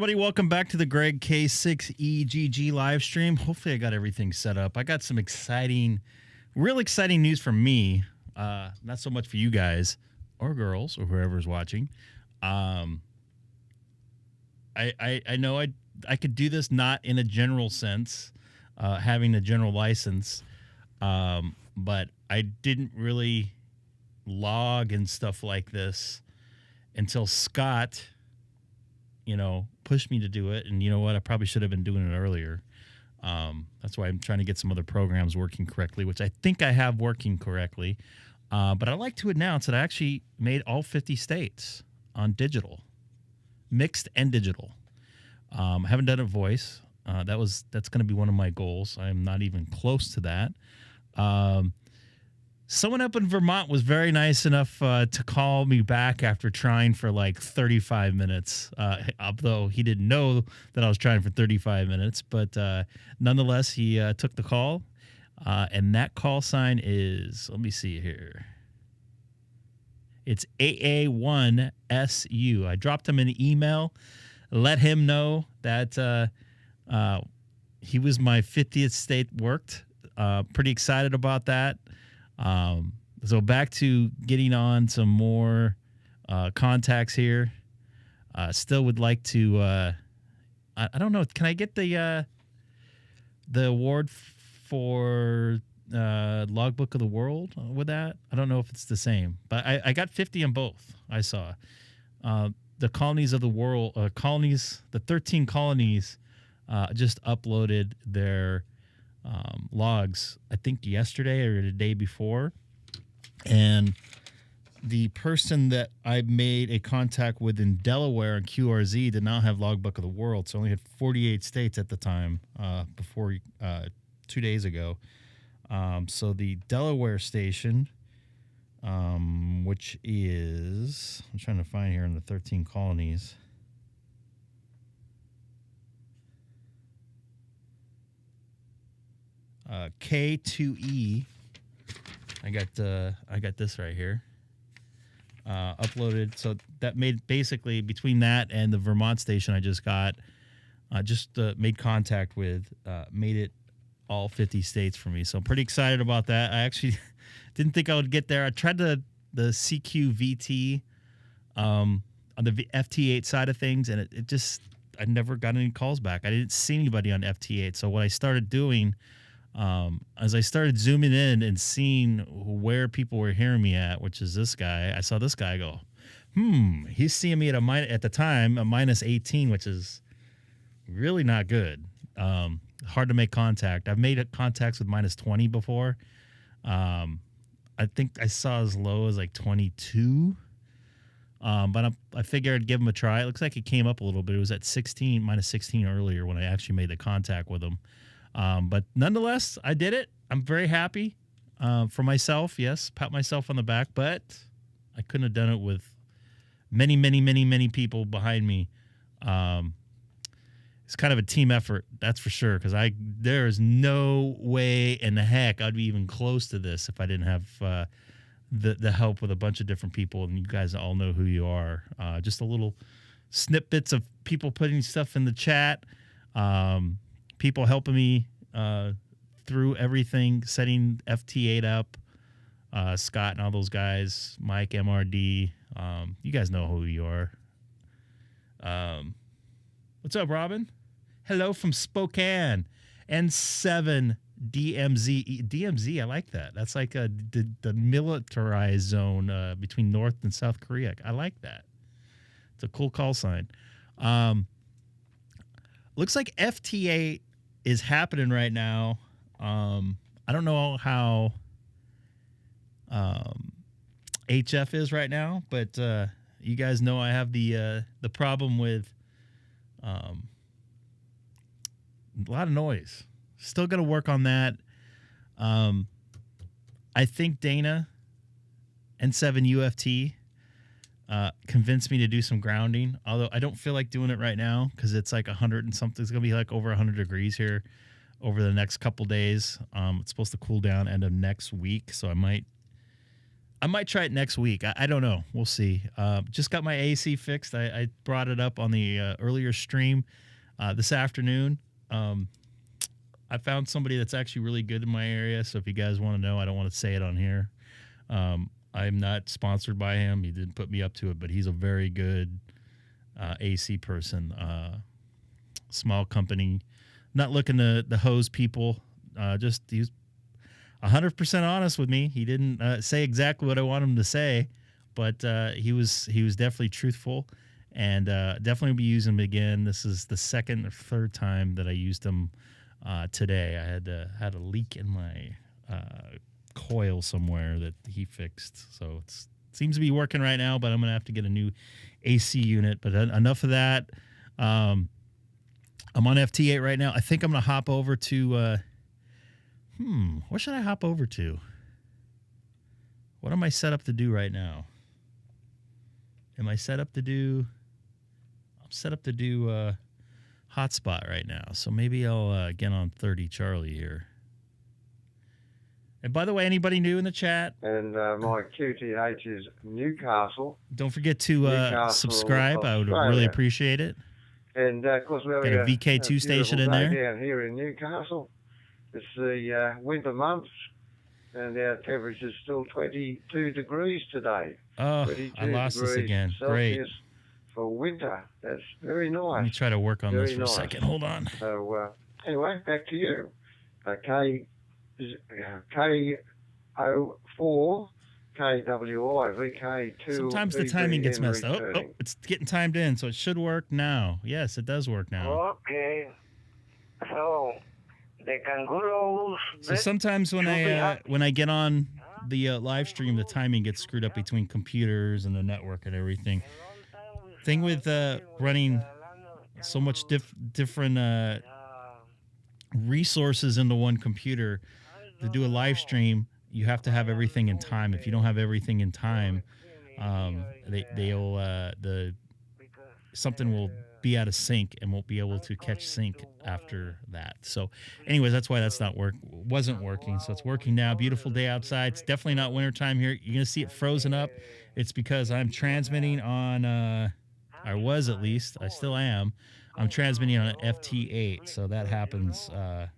everybody. Welcome back to the Greg K6EGG live stream. Hopefully I got everything set up. I got some real exciting news for me. Not so much for you guys or girls or whoever's watching. I know I could do this not in a general sense, having a general license, but I didn't really log and stuff like this until Scott, pushed me to do it. And you know what? I probably should have been doing it earlier. That's why I'm trying to get some other programs working correctly, which I think I have working correctly. But I'd like to announce that I actually made all 50 states on digital, mixed and digital. I haven't done a voice. That's going to be one of my goals. I'm not even close to that. Someone up in Vermont was very nice enough to call me back after trying for like 35 minutes, although he didn't know that I was trying for 35 minutes. But nonetheless, he took the call, and that call sign is, let me see here. It's AA1SU. I dropped him an email, let him know that he was my 50th state worked. Pretty excited about that. So back to getting on some more contacts here. Still would like to. I don't know. Can I get the award for Logbook of the World with that? I don't know if it's the same, but I got 50 in both. I saw the colonies of the world, the 13 colonies just uploaded their logs, I think yesterday or the day before, and the person that I made a contact with in Delaware and QRZ did not have Logbook of the World, so only had 48 states at the time before 2 days ago. So the Delaware station, which is, I'm trying to find here in the 13 colonies. K2E. I got this right here. Uploaded. So that made basically between that and the Vermont station I just got, made contact with, made it all 50 states for me. So I'm pretty excited about that. I actually didn't think I would get there. I tried the CQVT on the FT8 side of things, and it just, I never got any calls back. I didn't see anybody on FT8. So what I started doing, as I started zooming in and seeing where people were hearing me at, which is this guy, I saw this guy go, he's seeing me at the time a minus 18, which is really not good. Hard to make contact. I've made contacts with minus 20 before. I think I saw as low as like 22. But I figured I'd give him a try. It looks like it came up a little bit. It was at minus 16 earlier when I actually made the contact with him. But nonetheless, I did it. I'm very happy for myself. Yes, pat myself on the back. But I couldn't have done it with many, many, many, many people behind me. It's kind of a team effort, that's for sure. Because there is no way in the heck I'd be even close to this if I didn't have the help with a bunch of different people. And you guys all know who you are. Just a little snippets of people putting stuff in the chat. People helping me through everything, setting FT8 up, Scott and all those guys, Mike, MRD. You guys know who you are. What's up, Robin? Hello from Spokane. N7 DMZ. DMZ, I like that. That's like the militarized zone between North and South Korea. I like that. It's a cool call sign. Looks like FT8 is happening right now. I don't know how HF is right now, but you guys know I have the problem with a lot of noise. Still got to work on that. I think Dana N7 UFT convinced me to do some grounding, although I don't feel like doing it right now because it's like 100 and something. It's going to be like over 100 degrees here over the next couple days. It's supposed to cool down end of next week, so I might I might try it next week. I don't know. We'll see. Just got my AC fixed. I brought it up on the earlier stream this afternoon. I found somebody that's actually really good in my area. So if you guys want to know, I don't want to say it on here. I'm not sponsored by him. He didn't put me up to it, but he's a very good AC person. Small company. Not looking to hose people. Just he's 100% honest with me. He didn't say exactly what I want him to say, but he was definitely truthful, and definitely be using him again. This is the second or third time that I used him today. I had a leak in my coil somewhere that he fixed, so it seems to be working right now. But I'm gonna have to get a new AC unit. But enough of that. I'm on FT8 right now. I think I'm gonna hop over to. What should I hop over to? What am I set up to do right now? Am I set up to do? I'm set up to do hotspot right now. So maybe I'll get on 30 Charlie here. And by the way, anybody new in the chat? And my QTH is Newcastle. Don't forget to subscribe. I would really appreciate it. And of course, we have got a VK2 station in there down here in Newcastle. It's the winter months, and our temperature is still 22 degrees today. Oh, I lost this again. Celsius great. For winter. That's very nice. Let me try to work on this for a second. Hold on. So, anyway, back to you. K04 KWI VK2. Sometimes the timing gets messed up. Oh, it's getting timed in, so it should work now. Yes, it does work now. Okay. So the kangaroos. So sometimes when I get on the live stream, the timing gets screwed up between computers and the network and everything. Thing with running so much different resources into one computer to do a live stream, you have to have everything in time. If you don't have everything in time, something will be out of sync and won't be able to catch sync after that. So anyways, that's why that's wasn't working. So it's working now. Beautiful day outside. It's definitely not wintertime here. You're going to see it frozen up. It's because I'm transmitting on, I was at least, I still am. I'm transmitting on an FT8. So that happens, a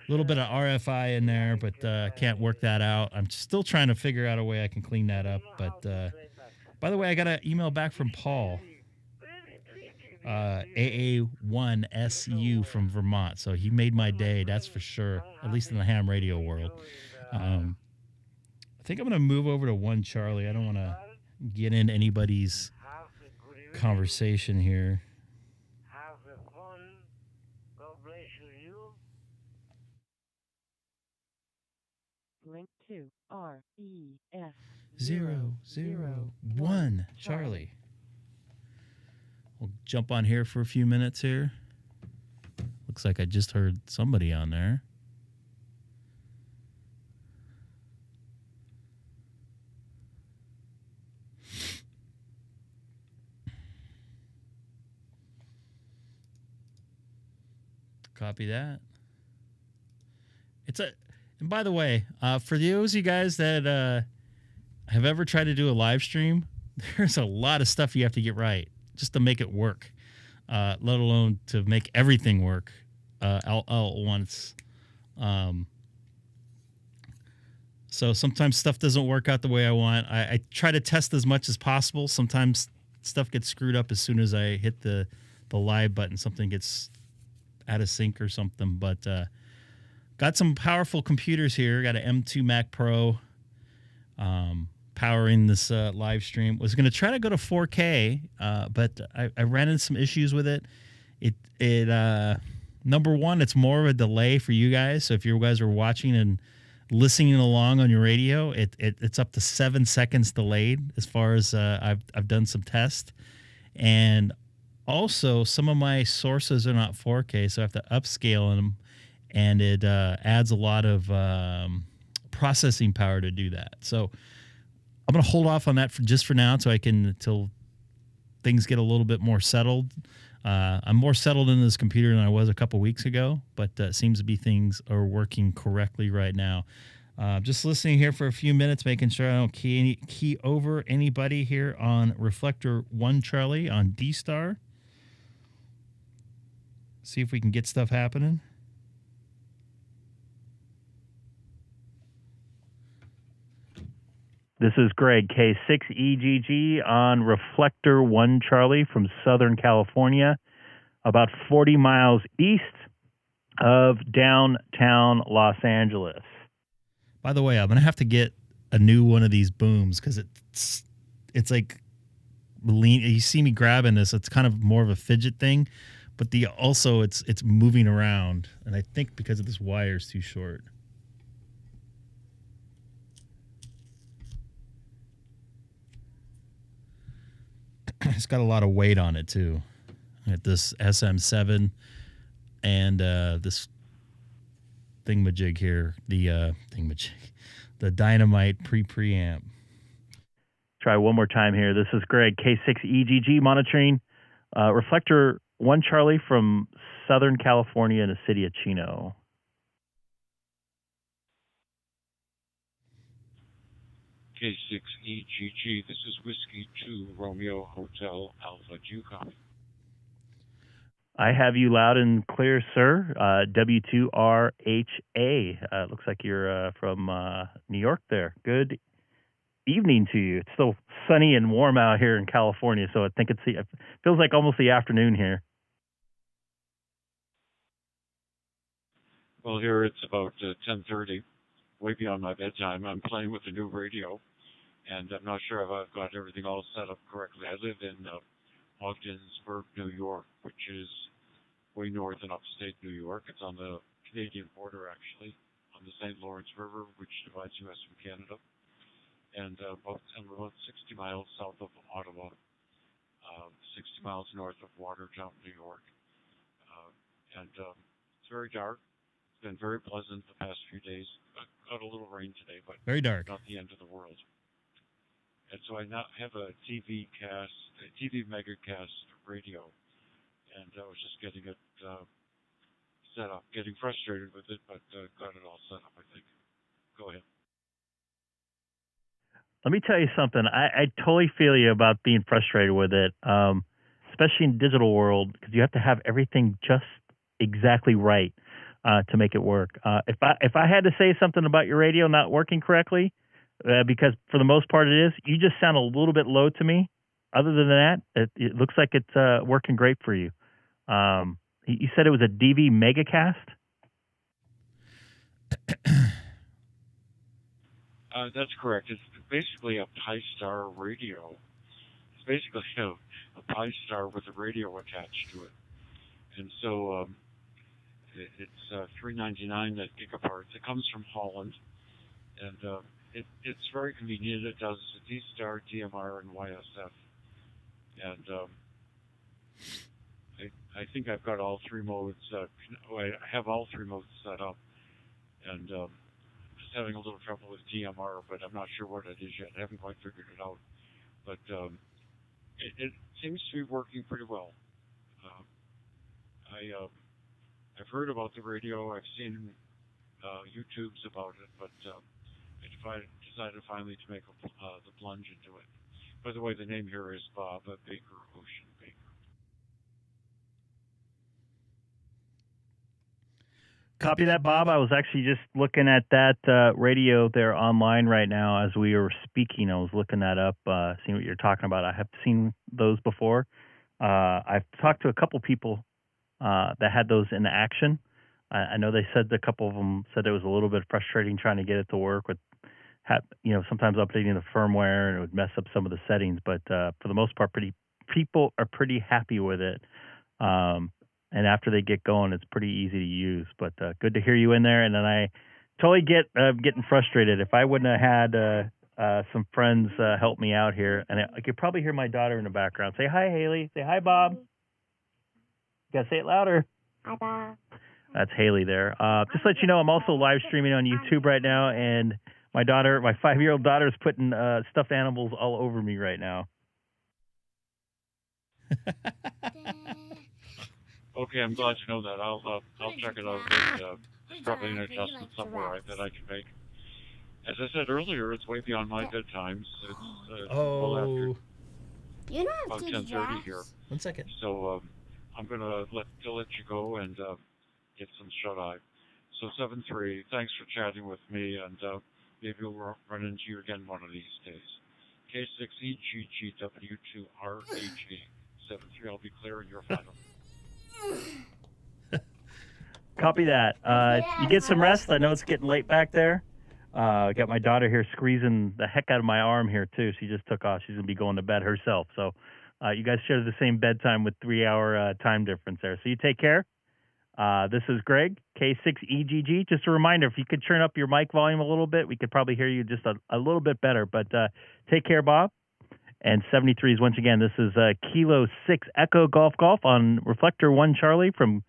little bit of RFI in there, but can't work that out. I'm still trying to figure out a way I can clean that up. But by the way, I got an email back from Paul, AA1SU from Vermont. So he made my day, that's for sure, at least in the ham radio world. I think I'm going to move over to 1 Charlie. I don't want to get in anybody's conversation here. Link to RES 001 Charlie. We'll jump on here for a few minutes here. Looks like I just heard somebody on there. Copy that. And by the way, for those of you guys that have ever tried to do a live stream, there's a lot of stuff you have to get right just to make it work, let alone to make everything work all at once. So sometimes stuff doesn't work out the way I want. I try to test as much as possible. Sometimes stuff gets screwed up as soon as I hit the live button. Something gets out of sync or something. But got some powerful computers here. Got an M2 Mac Pro powering this live stream. Was going to try to go to 4K, but I ran into some issues with it. Number one, it's more of a delay for you guys. So if you guys are watching and listening along on your radio, it's up to 7 seconds delayed as far as I've done some tests. And also, some of my sources are not 4K, so I have to upscale them, and it adds a lot of processing power to do that. So I'm going to hold off on that just for now until things get a little bit more settled. I'm more settled in this computer than I was a couple weeks ago, but it seems to be things are working correctly right now. Just listening here for a few minutes, making sure I don't key over anybody here on Reflector 1 Charlie on DStar. See if we can get stuff happening. This is Greg, K6EGG on Reflector 1 Charlie from Southern California, about 40 miles east of downtown Los Angeles. By the way, I'm gonna have to get a new one of these booms because it's like lean. You see me grabbing this; it's kind of more of a fidget thing, but it's moving around, and I think because of this wire is too short. It's got a lot of weight on it too. At this SM7 and this thingamajig here, the Dynamite preamp. Try one more time here. This is Greg, K6EGG monitoring Reflector 1 Charlie from Southern California in the city of Chino. K6EGG, this is Whiskey 2 Romeo Hotel Alpha Jucom. I have you loud and clear, sir. W2RHA. Looks like you're from New York there. Good evening to you. It's still sunny and warm out here in California, so I think it feels like almost the afternoon here. Well, here it's about 10:30, way beyond my bedtime. I'm playing with a new radio, and I'm not sure if I've got everything all set up correctly. I live in Ogdensburg, New York, which is way north in upstate New York. It's on the Canadian border, actually, on the St. Lawrence River, which divides U.S. from Canada. And about 60 miles south of Ottawa, 60 miles north of Watertown, New York. It's very dark. It's been very pleasant the past few days. Got a little rain today, but very dark. Not the end of the world. And so I now have a TV megacast radio, and I was just getting it set up, getting frustrated with it, but got it all set up, I think. Go ahead. Let me tell you something. I totally feel you about being frustrated with it, especially in digital world, because you have to have everything just exactly right to make it work. If I had to say something about your radio not working correctly, because for the most part it is, you just sound a little bit low to me. Other than that, it looks like it's working great for you. You said it was a DV Megacast? That's correct. It's basically a Pi-Star radio. It's basically a Pi-Star with a radio attached to it. And so it's $3.99 that gigaparts. It comes from Holland, and it's very convenient. It does DStar, DMR, and YSF. And I think I've got all three modes. I have all three modes set up, and just having a little trouble with DMR, but I'm not sure what it is yet. I haven't quite figured it out. But it seems to be working pretty well. I've heard about the radio. I've seen YouTubes about it, but I decided finally to make the plunge into it. By the way, the name here is Bob Baker, Ocean Baker. Copy that, Bob. I was actually just looking at that radio there online right now as we were speaking. I was looking that up, seeing what you're talking about. I have seen those before. I've talked to a couple people that had those in action. I know they said a couple of them said it was a little bit frustrating trying to get it to work with, sometimes updating the firmware, and it would mess up some of the settings. But for the most part, people are pretty happy with it. And after they get going, it's pretty easy to use. But good to hear you in there. And then I totally get getting frustrated. If I wouldn't have had some friends help me out here, and I could probably hear my daughter in the background. Say hi, Haley. Say hi, Bob. You gotta say it louder. Hi, Bob. That's Haley there. Just to let you know, I'm also live streaming on YouTube right now, and my 5-year-old daughter, is putting stuffed animals all over me right now. Okay, I'm glad to know that. I'll check it out. There's probably an adjustment somewhere that I can make. as I said earlier, it's way beyond my bedtime. It's well after Oh, You don't about have to 10:30 here. 1 second. So I'm gonna let you go and get some shut eye. So 7-3, thanks for chatting with me, and maybe we'll run into you again one of these days. K6EGGW2RHE 7-3. I'll be clear in your final. Copy that. You get some rest. I know it's getting late back there. Got my daughter here squeezing the heck out of my arm here too. She just took off. She's gonna be going to bed herself. So you guys share the same bedtime with 3-hour time difference there. So you take care. This is Greg, K6EGG. Just a reminder, if you could turn up your mic volume a little bit, we could probably hear you just a little bit better. But take care, Bob. And 73 is once again, this is Kilo 6 Echo Golf Golf on Reflector 1 Charlie from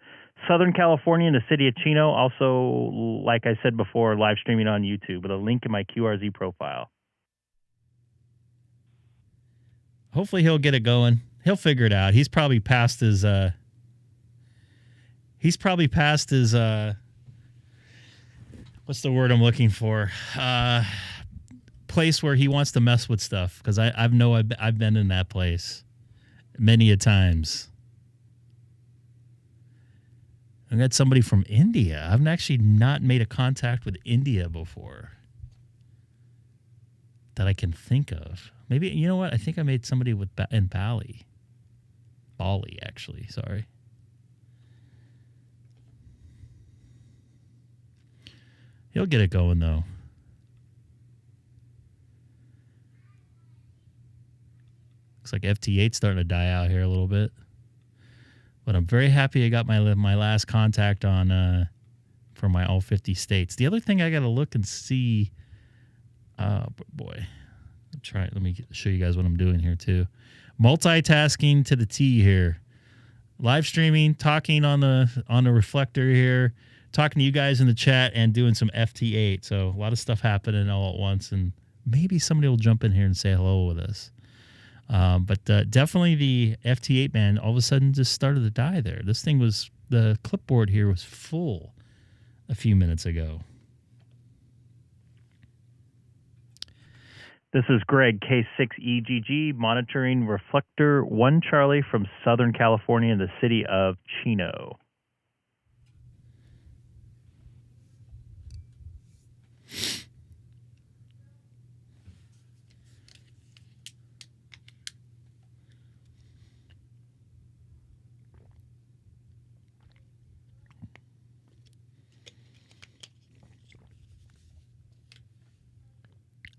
Southern California in the city of Chino. Also, like I said before, live streaming on YouTube with a link in my QRZ profile. Hopefully he'll get it going. He'll figure it out. He's probably past his what's the word I'm looking for? Place where he wants to mess with stuff, because I've been in that place many a times. I got somebody from India. I've actually not made a contact with India before that I can think of. Maybe, you know what? I think I made somebody in Bali. Bali, actually. Sorry. He'll get it going, though. Looks like FT8's starting to die out here a little bit. But I'm very happy I got my last contact on for my all 50 states. The other thing I got to look and see, boy, let me show you guys what I'm doing here too. Multitasking to the T here. Live streaming, talking on the reflector here, talking to you guys in the chat, and doing some FT8. So a lot of stuff happening all at once, and maybe somebody will jump in here and say hello with us. But definitely the FT8, man, all of a sudden just started to die there. This thing the clipboard here was full a few minutes ago. This is Greg, K6EGG, monitoring Reflector 1 Charlie from Southern California in the city of Chino.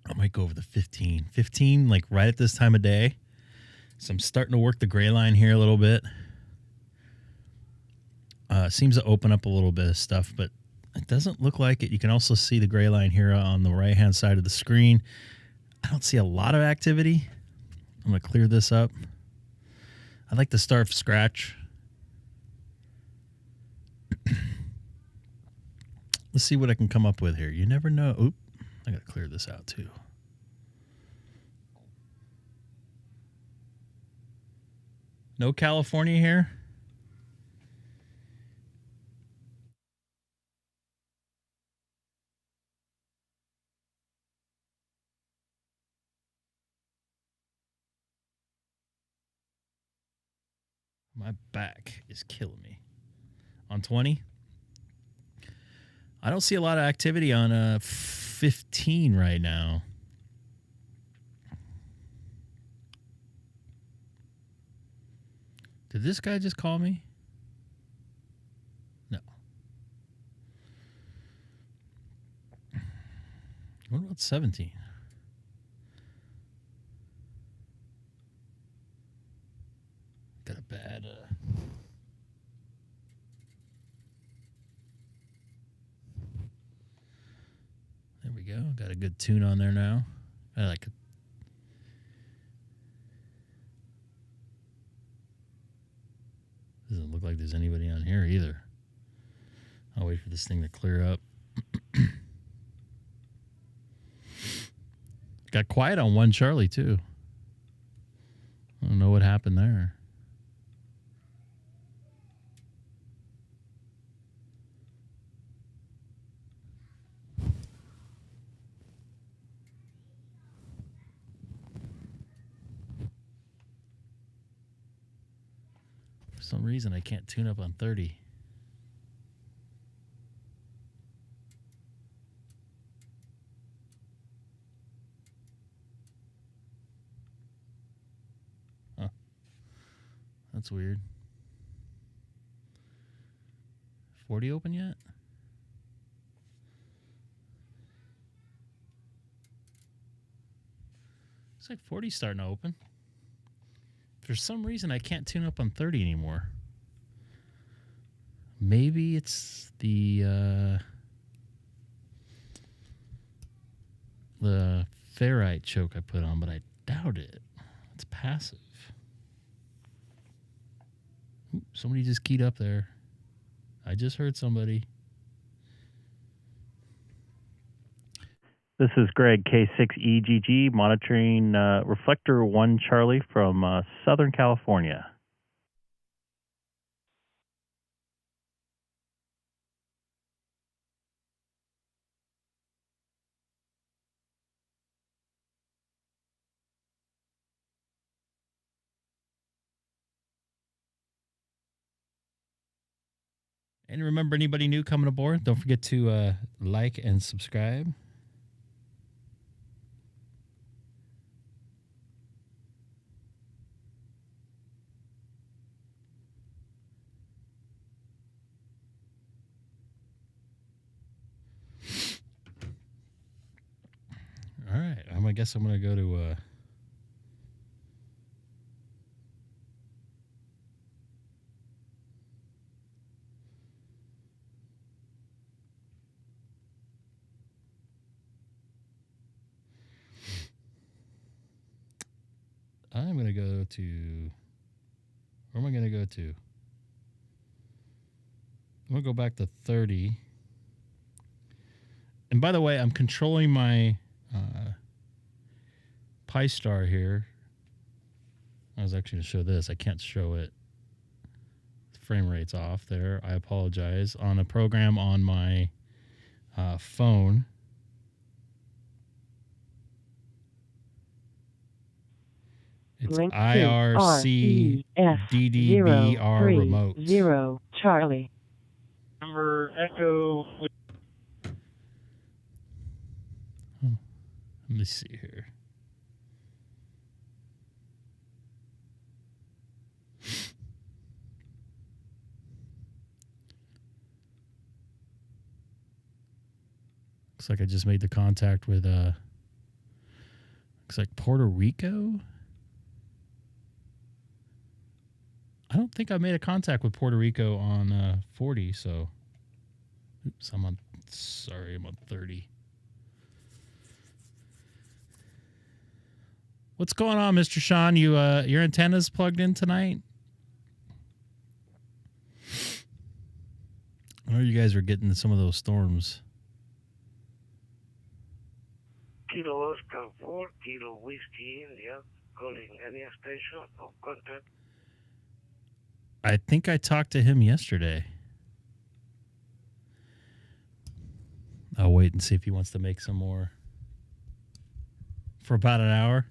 I might go over the 15. 15, like right at this time of day. So I'm starting to work the gray line here a little bit. Seems to open up a little bit of stuff, but it doesn't look like it. You can also see the gray line here on the right-hand side of the screen. I don't see a lot of activity. I'm going to clear this up. I'd like to start from scratch. Let's see what I can come up with here. You never know. Oop, I got to clear this out too. No California here. My back is killing me. On 20. I don't see a lot of activity on 15 right now. Did this guy just call me? No. What about 17? Got a bad... There we go. Got a good tune on there now. I like it. Doesn't look like there's anybody on here either. I'll wait for this thing to clear up. Got quiet on 1 Charlie too. I don't know what happened there. some reason I can't tune up on 30. Huh. That's weird. 40 open yet? Looks like 40's starting to open. For some reason, I can't tune up on 30 anymore. Maybe it's the ferrite choke I put on, but I doubt it. It's passive. Ooh, somebody just keyed up there. I just heard somebody. This is Greg, K6EGG, monitoring Reflector 1 Charlie from Southern California. And remember, anybody new coming aboard, don't forget to like and subscribe. All right, I guess I'm going to go to... I'm going to go to... Where am I going to go to? I'm going to go back to 30. And by the way, I'm controlling my Pi-Star here. I was actually going to show this. I can't show it. The frame rate's off there. I apologize. On a program on my phone. It's Link to IRC DDBR remote. 0 Charlie. Number Echo. Let me see here. Looks like I just made the contact with looks like Puerto Rico. I don't think I made a contact with Puerto Rico on 40, so oops, I'm on 30. What's going on, Mr. Sean? Your antenna's plugged in tonight? I know you guys are getting some of those storms. Kilo Oscar 4, Kilo Whiskey India, calling any station of contact. I think I talked to him yesterday. I'll wait and see if he wants to make some more. For about an hour.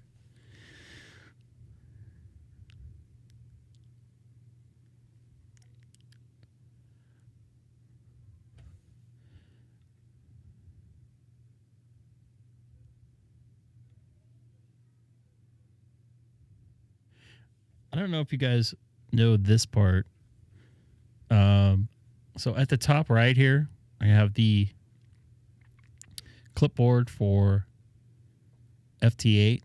I don't know if you guys know this part. So at the top right here, I have the clipboard for FT8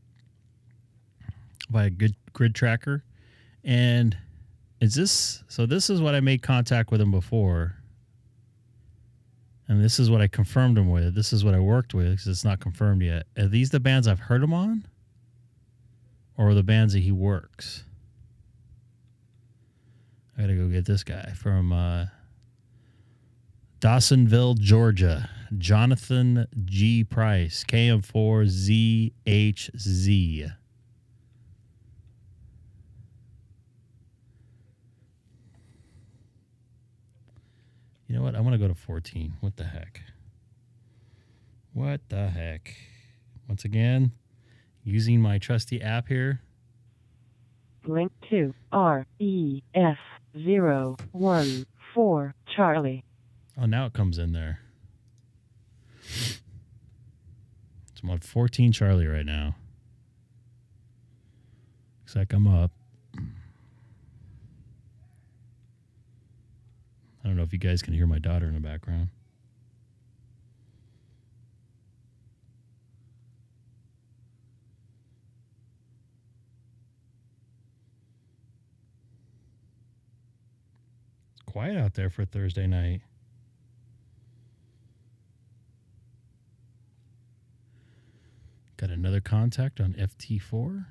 by a good grid tracker. And this is what I made contact with him before. And this is what I confirmed him with. This is what I worked with because it's not confirmed yet. Are these the bands I've heard him on? Or the bands that he works? I gotta go get this guy from Dawsonville, Georgia. Jonathan G. Price, KM4ZHZ. You know what? I want to go to 14. What the heck? What the heck? Once again, using my trusty app here. Link to REF 014 Charlie. Oh, now it comes in there. So I'm on 14 Charlie right now. Looks like I'm up. I don't know if you guys can hear my daughter in the background. It's quiet out there for Thursday night. Got another contact on FT4.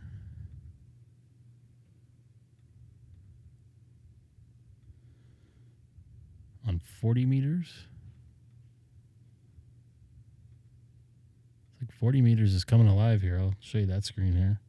On 40 meters. It's like 40 meters is coming alive here. I'll show you that screen here.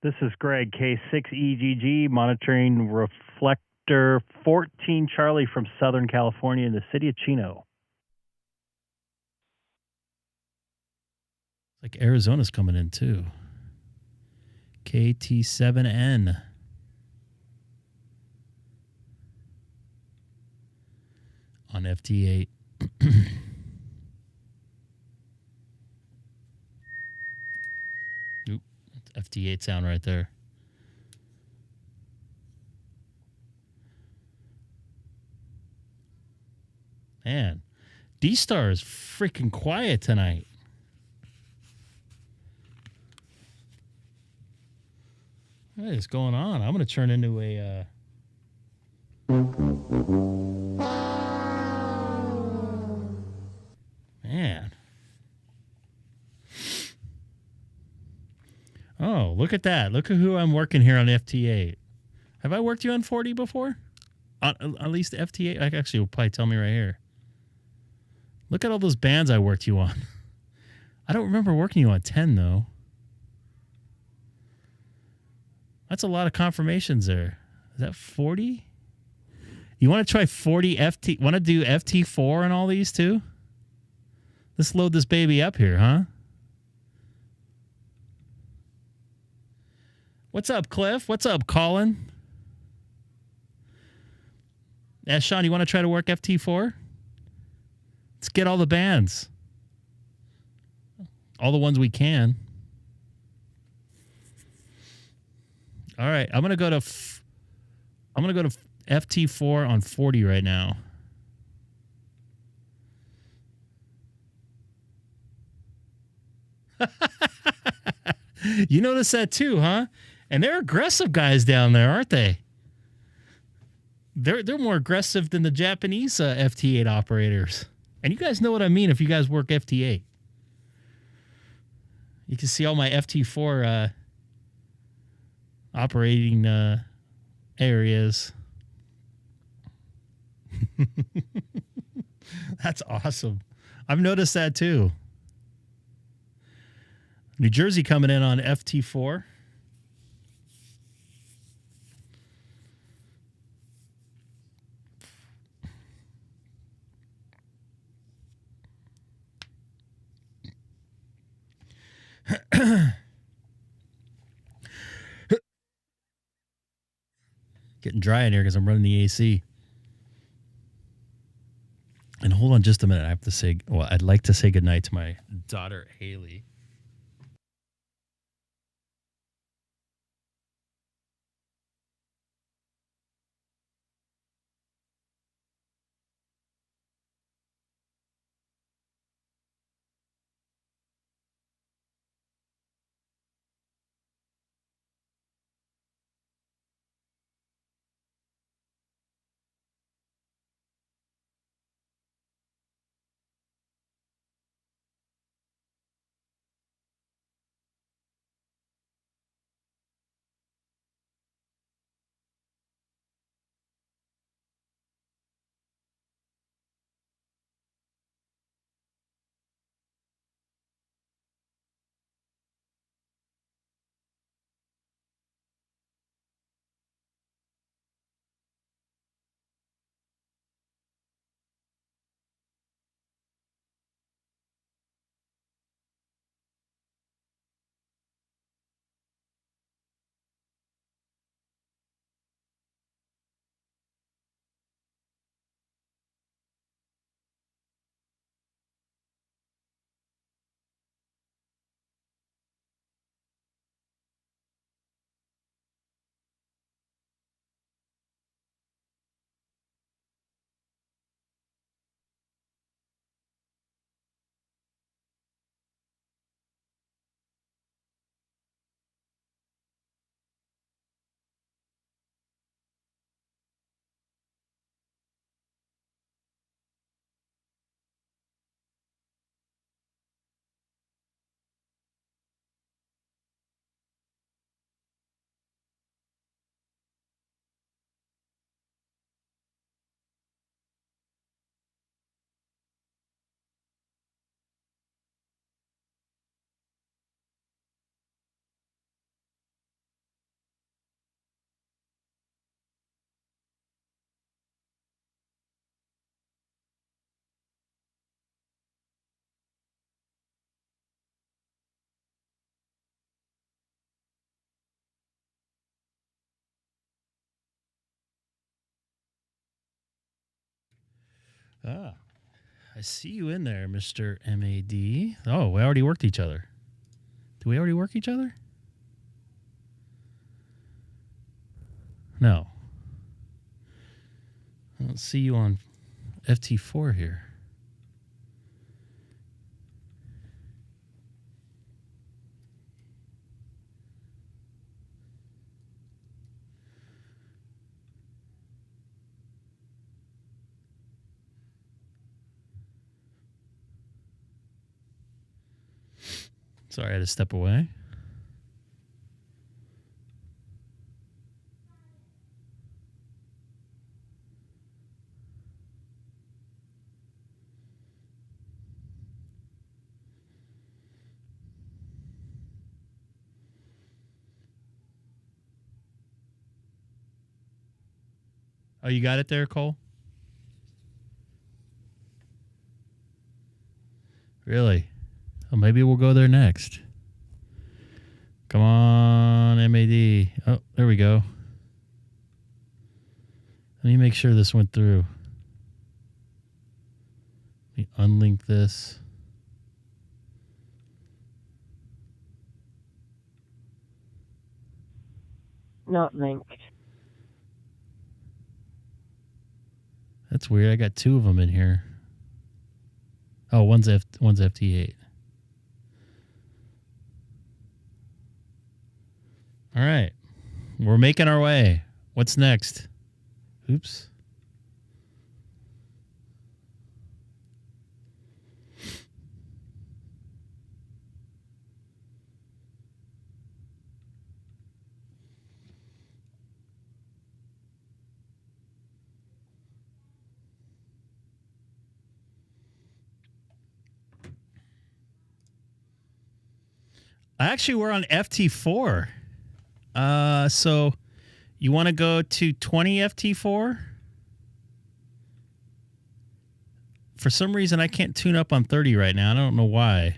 This is Greg, K6EGG, monitoring reflector 14 Charlie from Southern California in the city of Chino. Like Arizona's coming in too. KT7N. On FT8. Oop, that's FT8 sound right there. Man, DStar is freaking quiet tonight. What is going on? I'm going to turn into a... Man. Oh, look at that. Look at who I'm working here on FT8. Have I worked you on 40 before? At least FT8? I actually will probably tell me right here. Look at all those bands I worked you on. I don't remember working you on 10, though. That's a lot of confirmations there. Is that 40? You want to try 40 FT? Want to do FT4 and all these too? Let's load this baby up here, huh? What's up, Cliff? What's up, Colin? Yeah, Sean, you want to try to work FT4? Let's get all the bands. All the ones we can. All right, I'm gonna go to FT4 on 40 right now. You notice that too, huh? And they're aggressive guys down there, aren't they? They're more aggressive than the Japanese FT8 operators. And you guys know what I mean if you guys work FT8. You can see all my FT4 operating areas. That's awesome. I've noticed that too. New Jersey coming in on FT4. Getting dry in here because I'm running the AC. And hold on just a minute. I have to say, well, I'd like to say goodnight to my daughter, Haley. Ah, I see you in there, Mr. MAD. Oh, we already worked each other. Do we already work each other? No. I don't see you on FT4 here. Sorry, I had to step away. Oh, you got it there, Cole? Really? Oh, maybe we'll go there next. Come on, MAD. Oh, there we go. Let me make sure this went through. Let me unlink this. Not linked. That's weird. I got two of them in here. Oh, one's FT8. All right. We're making our way. What's next? Oops. Actually, we're on FT4. So you want to go to 20 FT4? For some reason, I can't tune up on 30 right now. I don't know why.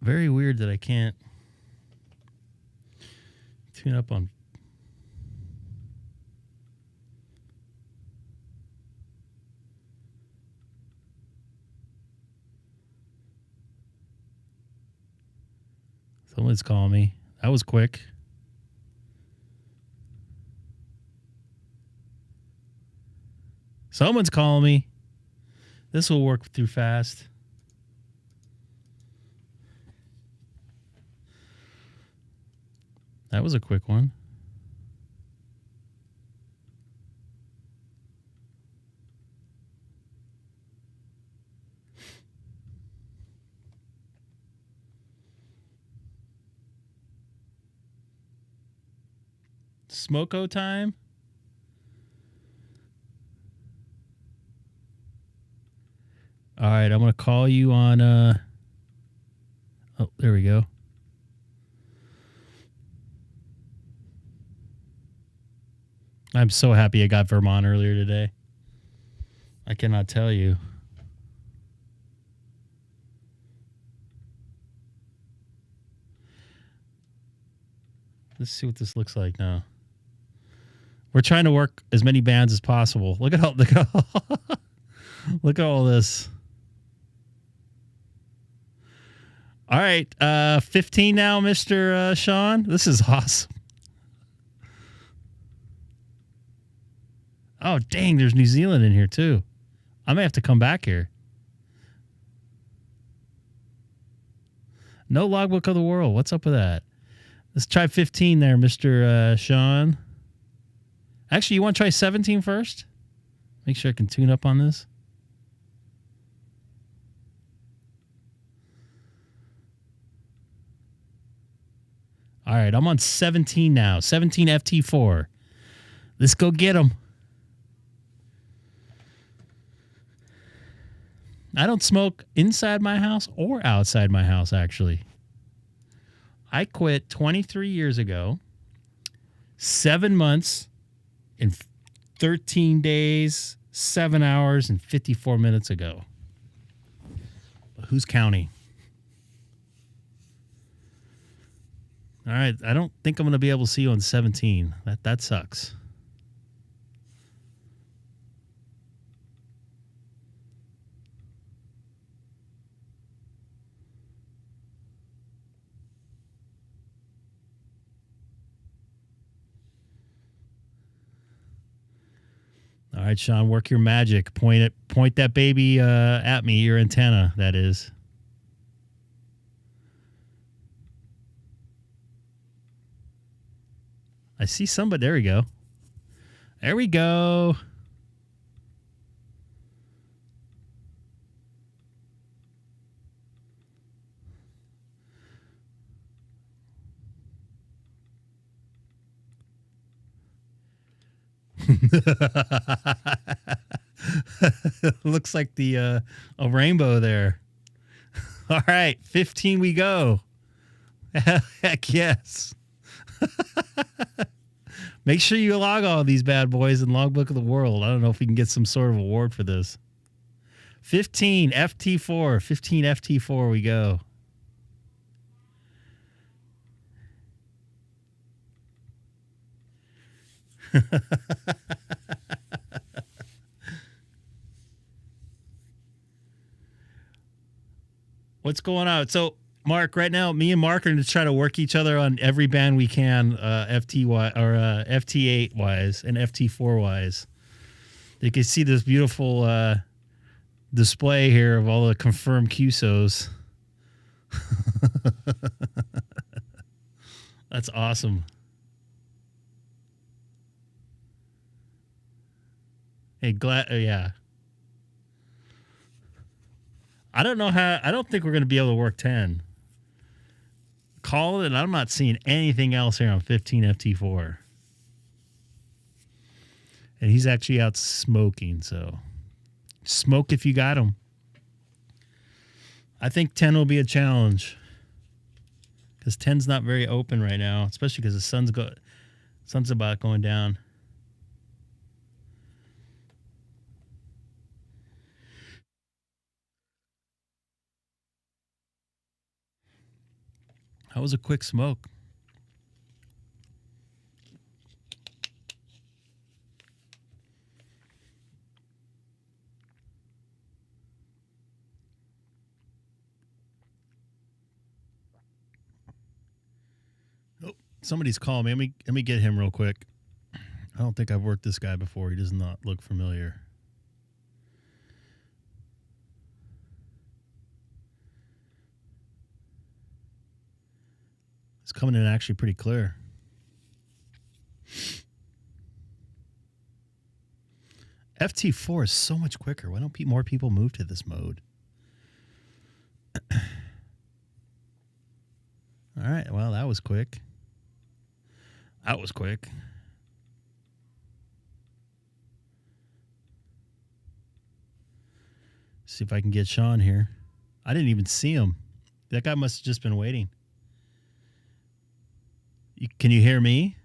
Very weird that I can't tune up on. Someone's calling me. That was quick. Someone's calling me. This will work through fast. That was a quick one. Smoko time. All right, I'm going to call you on oh, there we go. I'm so happy I got Vermont earlier today. I cannot tell you. Let's see what this looks like now. We're trying to work as many bands as possible. Look at all look at all this. All right, 15 now, Mr. Sean. This is awesome. Oh, dang, there's New Zealand in here, too. I may have to come back here. No logbook of the world. What's up with that? Let's try 15 there, Mr. Sean. Actually, you want to try 17 first? Make sure I can tune up on this. All right, I'm on 17 now. 17 FT4. Let's go get them. I don't smoke inside my house or outside my house, actually. I quit 23 years ago, 7 months and 13 days, 7 hours and 54 minutes ago. Who's counting? All right, I don't think I'm going to be able to see you on 17. That sucks. All right, Sean, work your magic. Point that baby at me. Your antenna, that is. I see somebody. There we go. There we go. Looks like a rainbow there. All right, 15 we go. Heck yes. Make sure you log all these bad boys in Logbook of the World. I don't know if we can get some sort of award for this. 15 FT4. 15 FT4 we go. What's going on? So, Mark, right now, me and Mark are going to try to work each other on every band we can, FT8 wise and FT4 wise. You can see this beautiful display here of all the confirmed QSOs. That's awesome. Hey, yeah. I don't think we're going to be able to work 10. Call it, I'm not seeing anything else here on 15 FT4. And he's actually out smoking, so smoke if you got him. I think 10 will be a challenge because 10's not very open right now, especially because the sun's about going down. That was a quick smoke. Oh, somebody's calling me. Let me get him real quick. I don't think I've worked this guy before. He does not look familiar. It's coming in actually pretty clear. FT4 is so much quicker. Why don't more people move to this mode? All right. Well, that was quick. That was quick. See if I can get Sean here. I didn't even see him. That guy must have just been waiting. Can you hear me?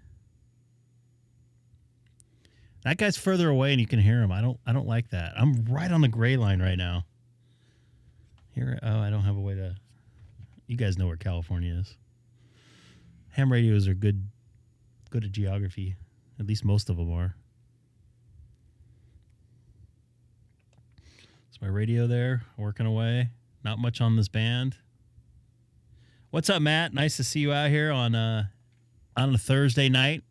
That guy's further away and you can hear him. I don't like that. I'm right on the gray line right now. Here, I don't have a way to. You guys know where California is. Ham radios are good at geography. At least most of them are. It's my radio there, working away. Not much on this band. What's up, Matt? Nice to see you out here on a Thursday night.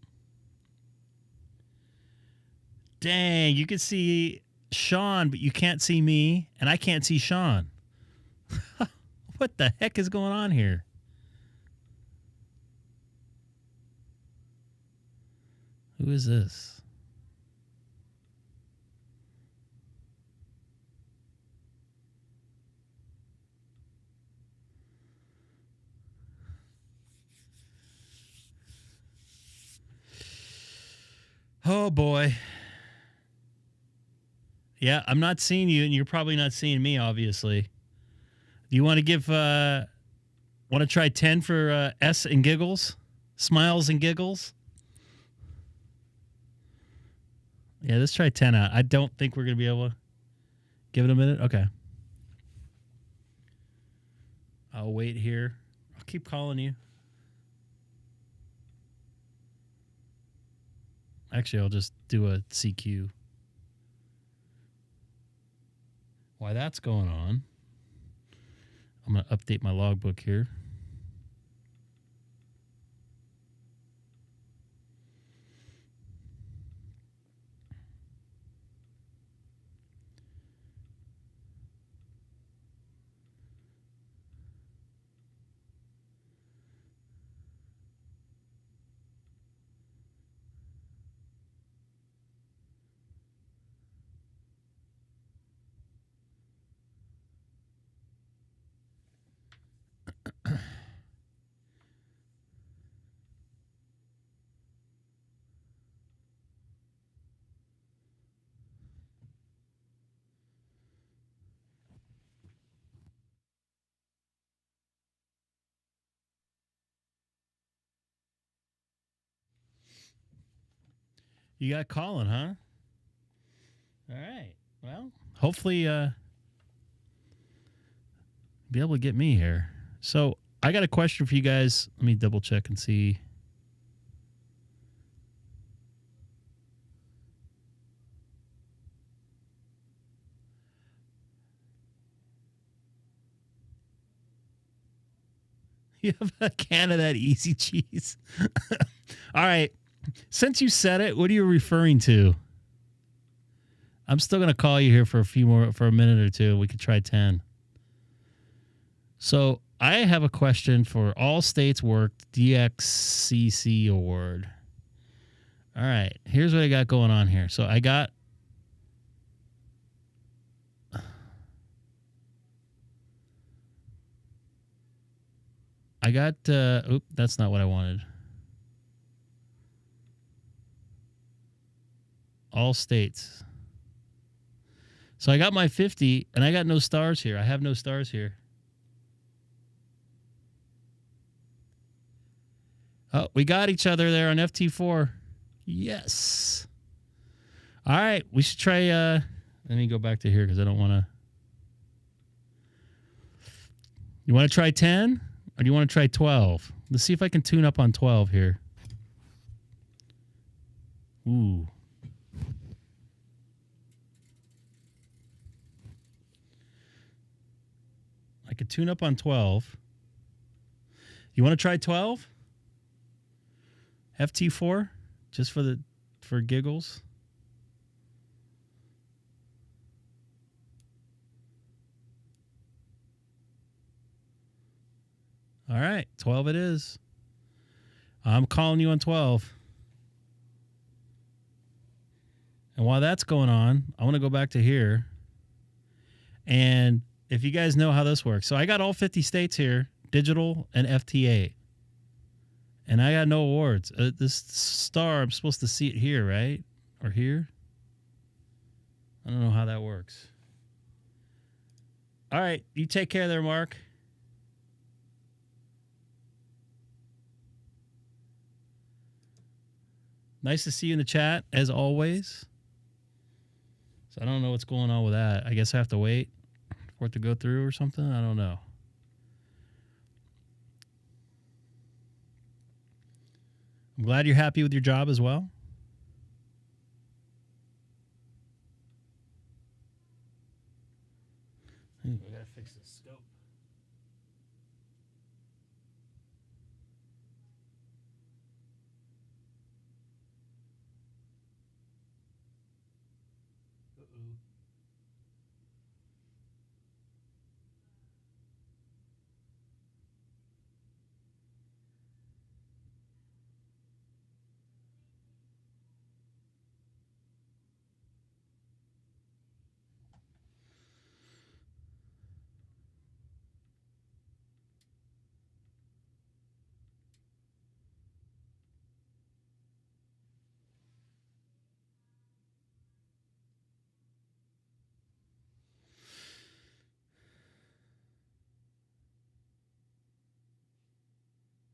Dang, you can see Sean, but you can't see me, and I can't see Sean. What the heck is going on here? Who is this? Oh, boy. Yeah, I'm not seeing you, and you're probably not seeing me, obviously. Do you want to give... want to try 10 for S and giggles? Smiles and giggles? Yeah, let's try 10 out. I don't think we're going to be able to... Give it a minute? Okay. I'll wait here. I'll keep calling you. Actually, I'll just do a CQ. While that's going on, I'm going to update my logbook here. You got calling, huh? All right. Well, hopefully be able to get me here. So I got a question for you guys. Let me double check and see. You have a can of that easy cheese. All right. Since you said it, what are you referring to? I'm still going to call you here for a minute or two. We could try 10. So I have a question for All States Worked DXCC Award. All right. Here's what I got going on here. So I got that's not what I wanted. All states. So I got my 50, and I got no stars here. I have no stars here. Oh, we got each other there on FT4. Yes. All right, we should try. Let me go back to here because I don't want to. You want to try 10, or do you want to try 12? Let's see if I can tune up on 12 here. Ooh. I could tune up on 12. You want to try 12? FT4? Just for giggles? All right, 12 it is. I'm calling you on 12. And while that's going on, I want to go back to here. And if you guys know how this works. So I got all 50 states here, digital and FT8. And I got no awards. This star, I'm supposed to see it here, right? Or here? I don't know how that works. All right, you take care there, Mark. Nice to see you in the chat, as always. So I don't know what's going on with that. I guess I have to wait for it to go through or something. I don't know. I'm glad you're happy with your job as well. We gotta fix the scope. Uh-oh.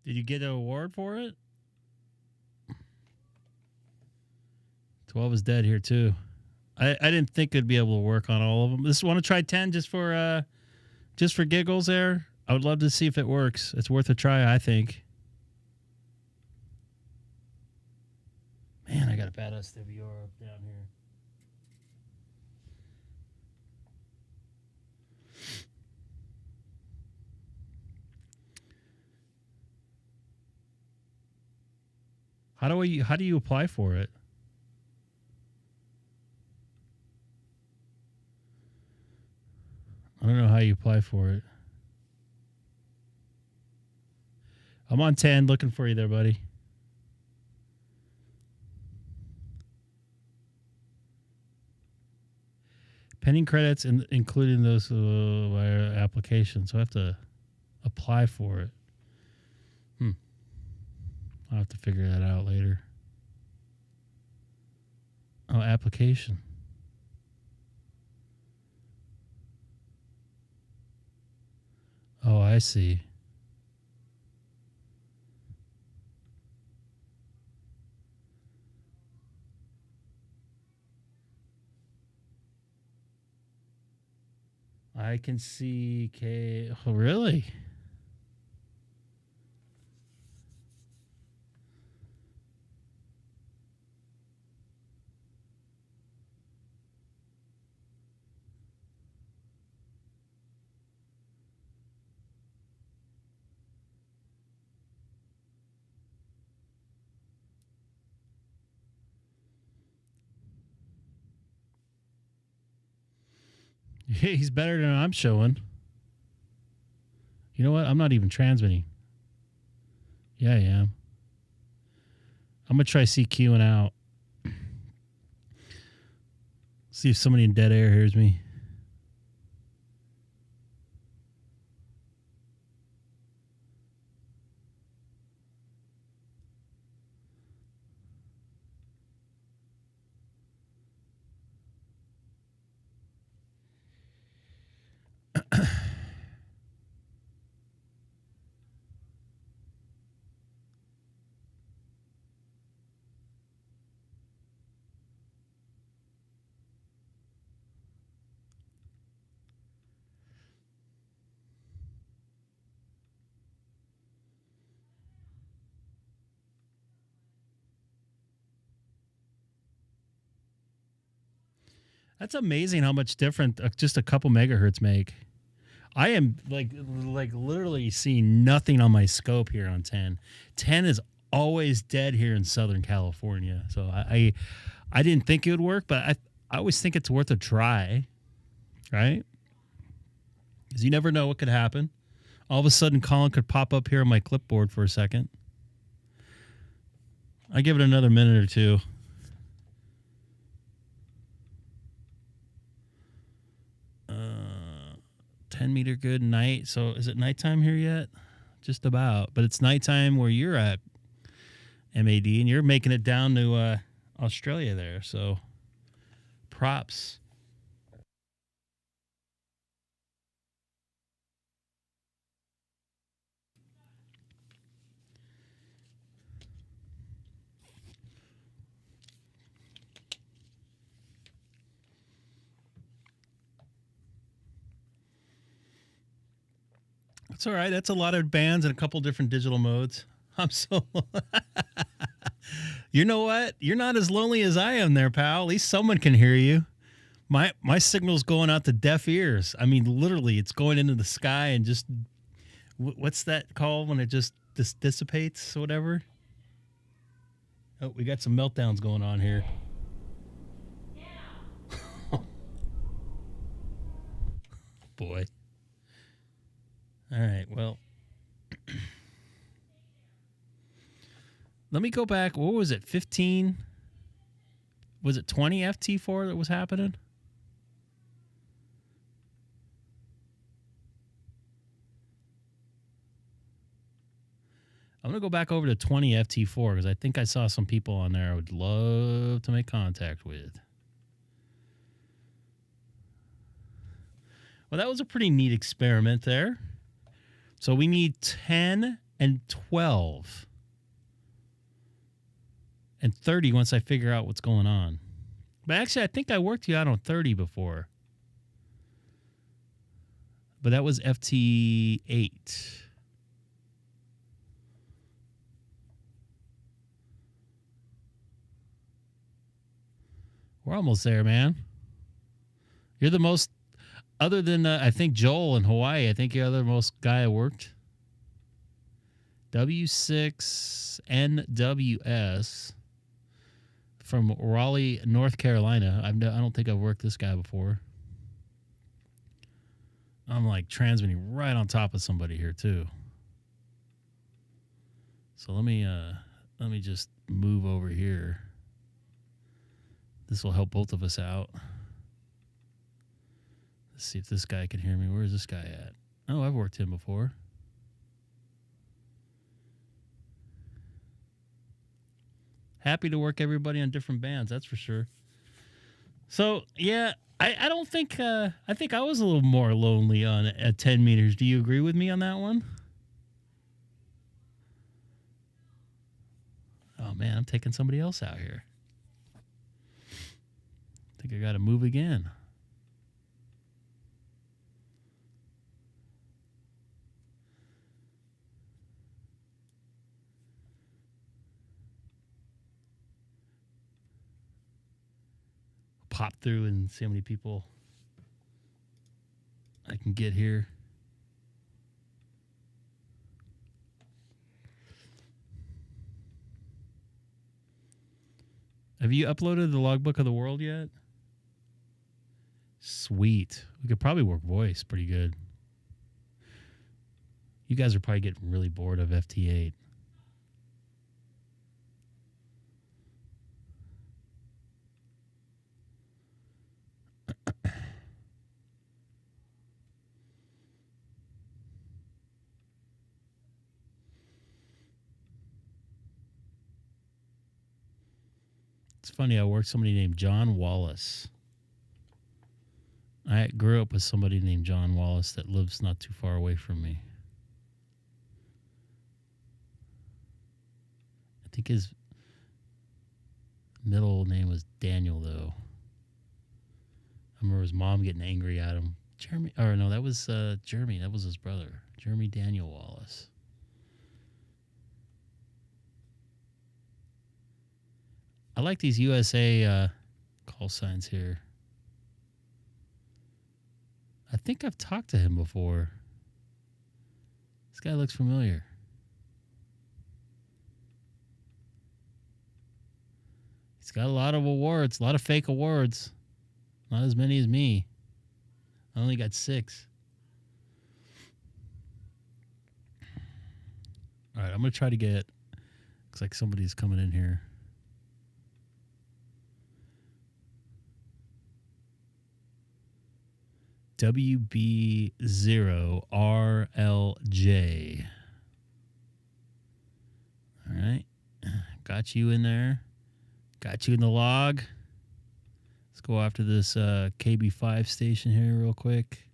Did you get an award for it? 12 is dead here too. I didn't think I'd be able to work on all of them. Just want to try 10 just for giggles there. I would love to see if it works. It's worth a try, I think. Man, I got a bad SWR up down here. How do you apply for it? I don't know how you apply for it. I'm on 10, looking for you there, buddy. Pending credits, including those via application. So I have to apply for it. I'll have to figure that out later. Oh, application. Oh, I see. I can see K. Oh, really? He's better than I'm showing. You know what? I'm not even transmitting. Yeah, I am. I'm going to try CQing out. See if somebody in dead air hears me. That's amazing how much different just a couple megahertz make. I am like literally seeing nothing on my scope here on 10. 10 is always dead here in Southern California. So I didn't think it would work, but I always think it's worth a try, right? Because you never know what could happen. All of a sudden, Colin could pop up here on my clipboard for a second. I give it another minute or two. Uh, 10 meter good night. So is it nighttime here yet? Just about. But it's nighttime where you're at, MAD, and you're making it down to Australia there. So props. That's all right. That's a lot of bands and a couple different digital modes. I'm so... You know what? You're not as lonely as I am there, pal. At least someone can hear you. My signal's going out to deaf ears. I mean, literally, it's going into the sky and just... What's that called when it just dissipates or whatever? Oh, we got some meltdowns going on here. Boy. All right, well, let me go back. What was it, 15? Was it 20 FT4 that was happening? I'm going to go back over to 20 FT4 because I think I saw some people on there I would love to make contact with. Well, that was a pretty neat experiment there. So we need 10 and 12 and 30 once I figure out what's going on. But actually, I think I worked you out on 30 before. but that was FT8. We're almost there, man. You're the most, other than I think Joel in Hawaii, I think you're the most guy I worked. W6NWS from Raleigh, North Carolina. I don't think I've worked this guy before. I'm like transmitting right on top of somebody here too. So let me just move over here. This will help both of us out. Let's see if this guy can hear me. Where is this guy at? Oh, I've worked him before. Happy to work everybody on different bands, that's for sure. So, yeah, I don't think, I think I was a little more lonely on at 10 meters. Do you agree with me on that one? Oh, man, I'm taking somebody else out here. I think I got to move again. Pop through and see how many people I can get here. Have you uploaded the logbook of the world yet? Sweet. We could probably work voice pretty good. You guys are probably getting really bored of FT8. It's funny, I worked with somebody named John Wallace. I grew up with somebody named John Wallace that lives not too far away from me. I think his middle name was Daniel, though. I remember his mom getting angry at him. Jeremy, or no, that was Jeremy. That was his brother, Jeremy Daniel Wallace. I like these USA call signs here. I think I've talked to him before. This guy looks familiar. He's got a lot of awards, a lot of fake awards. Not as many as me. I only got 6. All right, I'm going to try to get... Looks like somebody's coming in here. WB0RLJ. All right. Got you in there. Got you in the log. Let's go after this KB5 station here real quick.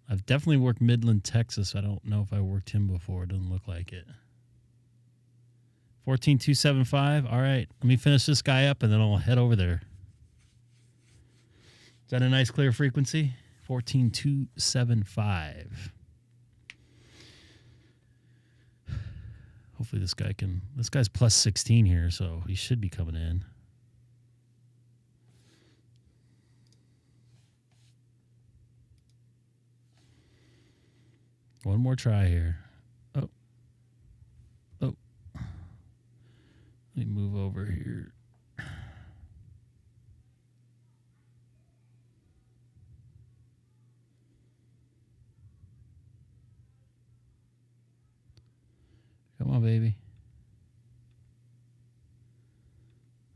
I've definitely worked Midland, Texas. I don't know if I worked him before. It doesn't look like it. 14275. All right. Let me finish this guy up, and then I'll head over there. Is that a nice clear frequency? 14275. Hopefully this guy's plus 16 here, so he should be coming in. One more try here. Oh. Let me move over here. Come on, baby.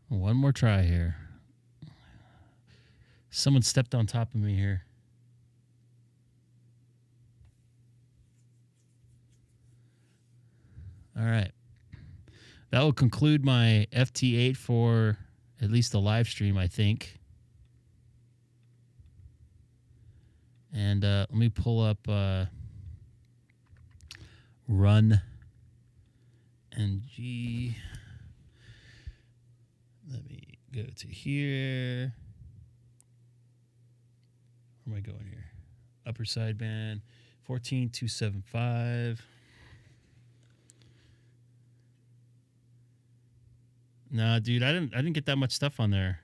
One more try here. Someone stepped on top of me here. All right. That will conclude my FT8 for at least the live stream, I think. And let me pull up Run NG. Let me go to here. Where am I going here? upper sideband, 14275. Nah, dude, I didn't get that much stuff on there.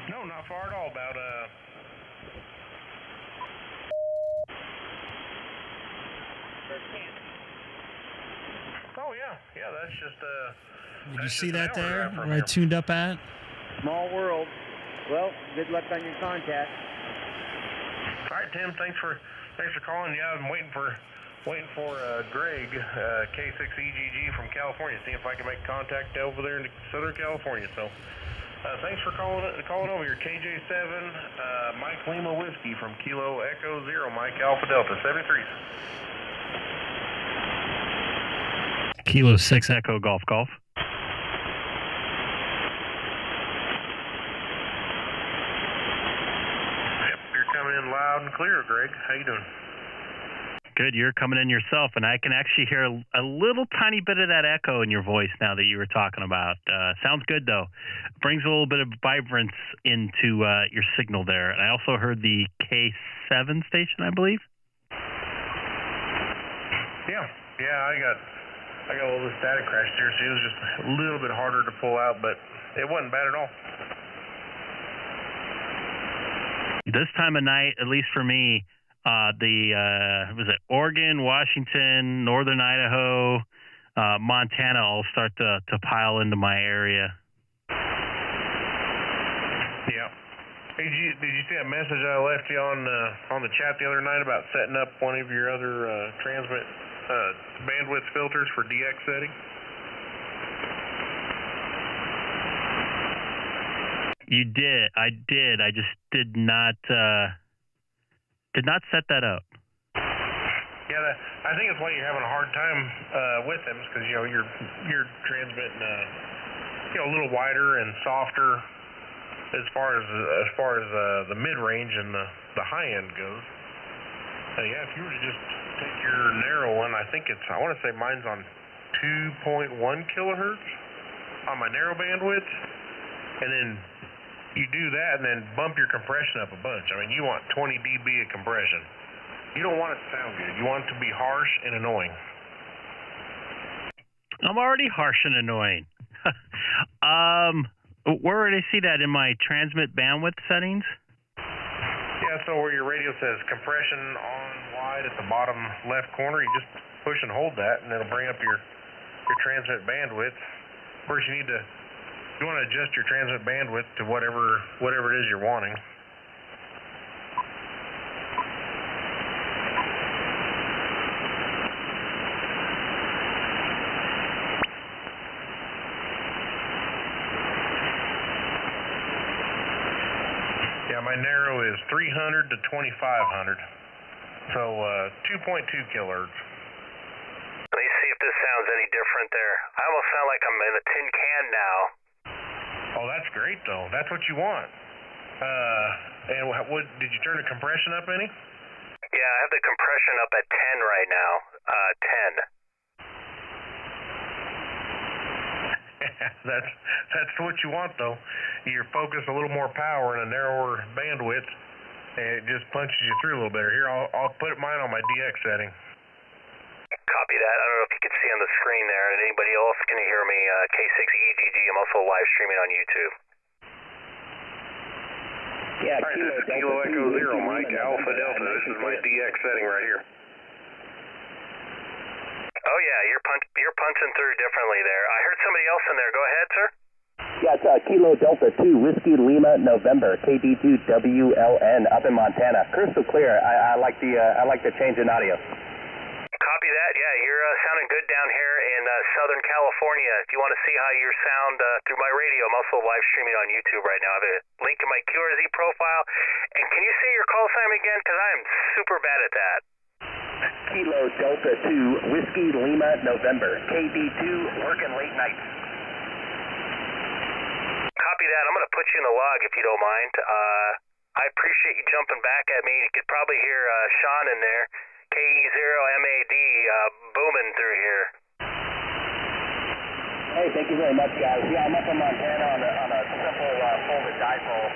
No, not far at all. About Oh yeah, that's just Did you see that there? Where I tuned up at? Small world. Well, good luck on your contact. All right, Tim. Thanks for calling. Yeah, I'm waiting for Greg, K6EGG from California. See if I can make contact over there in Southern California. So, thanks for calling over here. KJ7, Mike Lima Whiskey from Kilo Echo Zero, Mike Alpha Delta 73. Kilo 6 Echo Golf Golf. Yep, you're coming in loud and clear, Greg. How you doing? Good, you're coming in yourself, and I can actually hear a little tiny bit of that echo in your voice now that you were talking about. Sounds good, though. Brings a little bit of vibrance into your signal there. And I also heard the K7 station, I believe. Yeah, I got a little bit of static crash here, so it was just a little bit harder to pull out, but it wasn't bad at all. This time of night, at least for me, was it Oregon, Washington, Northern Idaho, Montana all start to pile into my area. Yeah. Hey, did you see that message I left you on the chat the other night about setting up one of your other transmit bandwidth filters for DX setting? You did. I did. I just did not set that up. Yeah, I think it's why you're having a hard time with them, because you're transmitting a little wider and softer as far as the mid range and the high end goes. Yeah, if you were to just take your narrow one, I want to say mine's on 2.1 kilohertz on my narrow bandwidth, and then you do that and then bump your compression up a bunch. I mean, you want 20 dB of compression. You don't want it to sound good. You want it to be harsh and annoying. I'm already harsh and annoying. Where would I see that? In my transmit bandwidth settings? Yeah, so where your radio says compression on wide at the bottom left corner, you just push and hold that, and it'll bring up your transmit bandwidth. First, you want to adjust your transmit bandwidth to whatever it is you're wanting. Yeah, my narrow is 300 to 2500, so 2.2 kilohertz. Let me see if this sounds any different there. I almost sound like I'm in a tin can now. Oh, that's great, though. That's what you want. And did you turn the compression up any? Yeah, I have the compression up at 10 right now. 10. That's what you want, though. You're focused a little more power in a narrower bandwidth, and it just punches you through a little better. Here, I'll put mine on my DX setting. Copy that. I don't know if you can see on the screen there, and anybody else can hear me. K6EGG. I'm also live streaming on YouTube. Yeah, All right, this is Kilo Echo Zero, Mike Alpha Delta. This is my DX setting right here. Oh yeah, you're punching through differently there. I heard somebody else in there. Go ahead, sir. Yeah, it's Kilo Delta 2 Whiskey Lima November KD2WLN up in Montana. Crystal clear. I like the change in audio. Copy that. Yeah, you're sounding good down here in Southern California. If you want to see how you sound through my radio, I'm also live streaming on YouTube right now. I have a link in my QRZ profile. And can you say your call sign again? Because I am super bad at that. Kilo Delta 2 Whiskey Lima November KD2 working late nights. Copy that. I'm going to put you in the log if you don't mind. I appreciate you jumping back at me. You could probably hear Sean in there. KE0MAD booming through here. Hey, thank you very much, guys. Yeah, I'm up in Montana on a simple folded dipole.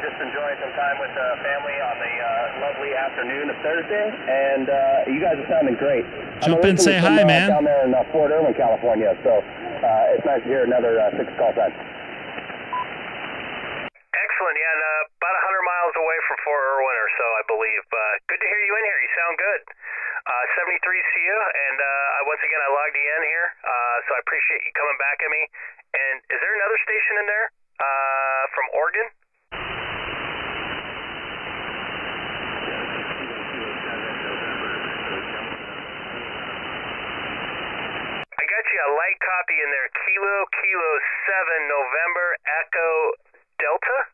Just enjoying some time with the family on the lovely afternoon of Thursday, and you guys are sounding great. Jump in, say hi, man. Down there in Fort Irwin, California, so it's nice to hear another 6 call time. Excellent, yeah, and about 100 miles away from Fort Irwin or so, I believe. Good to hear you in here. You sound good. 73 to you, and once again, I logged you in here, so I appreciate you coming back at me. And is there another station in there from Oregon? I got you a light copy in there, Kilo 7 November Echo Delta.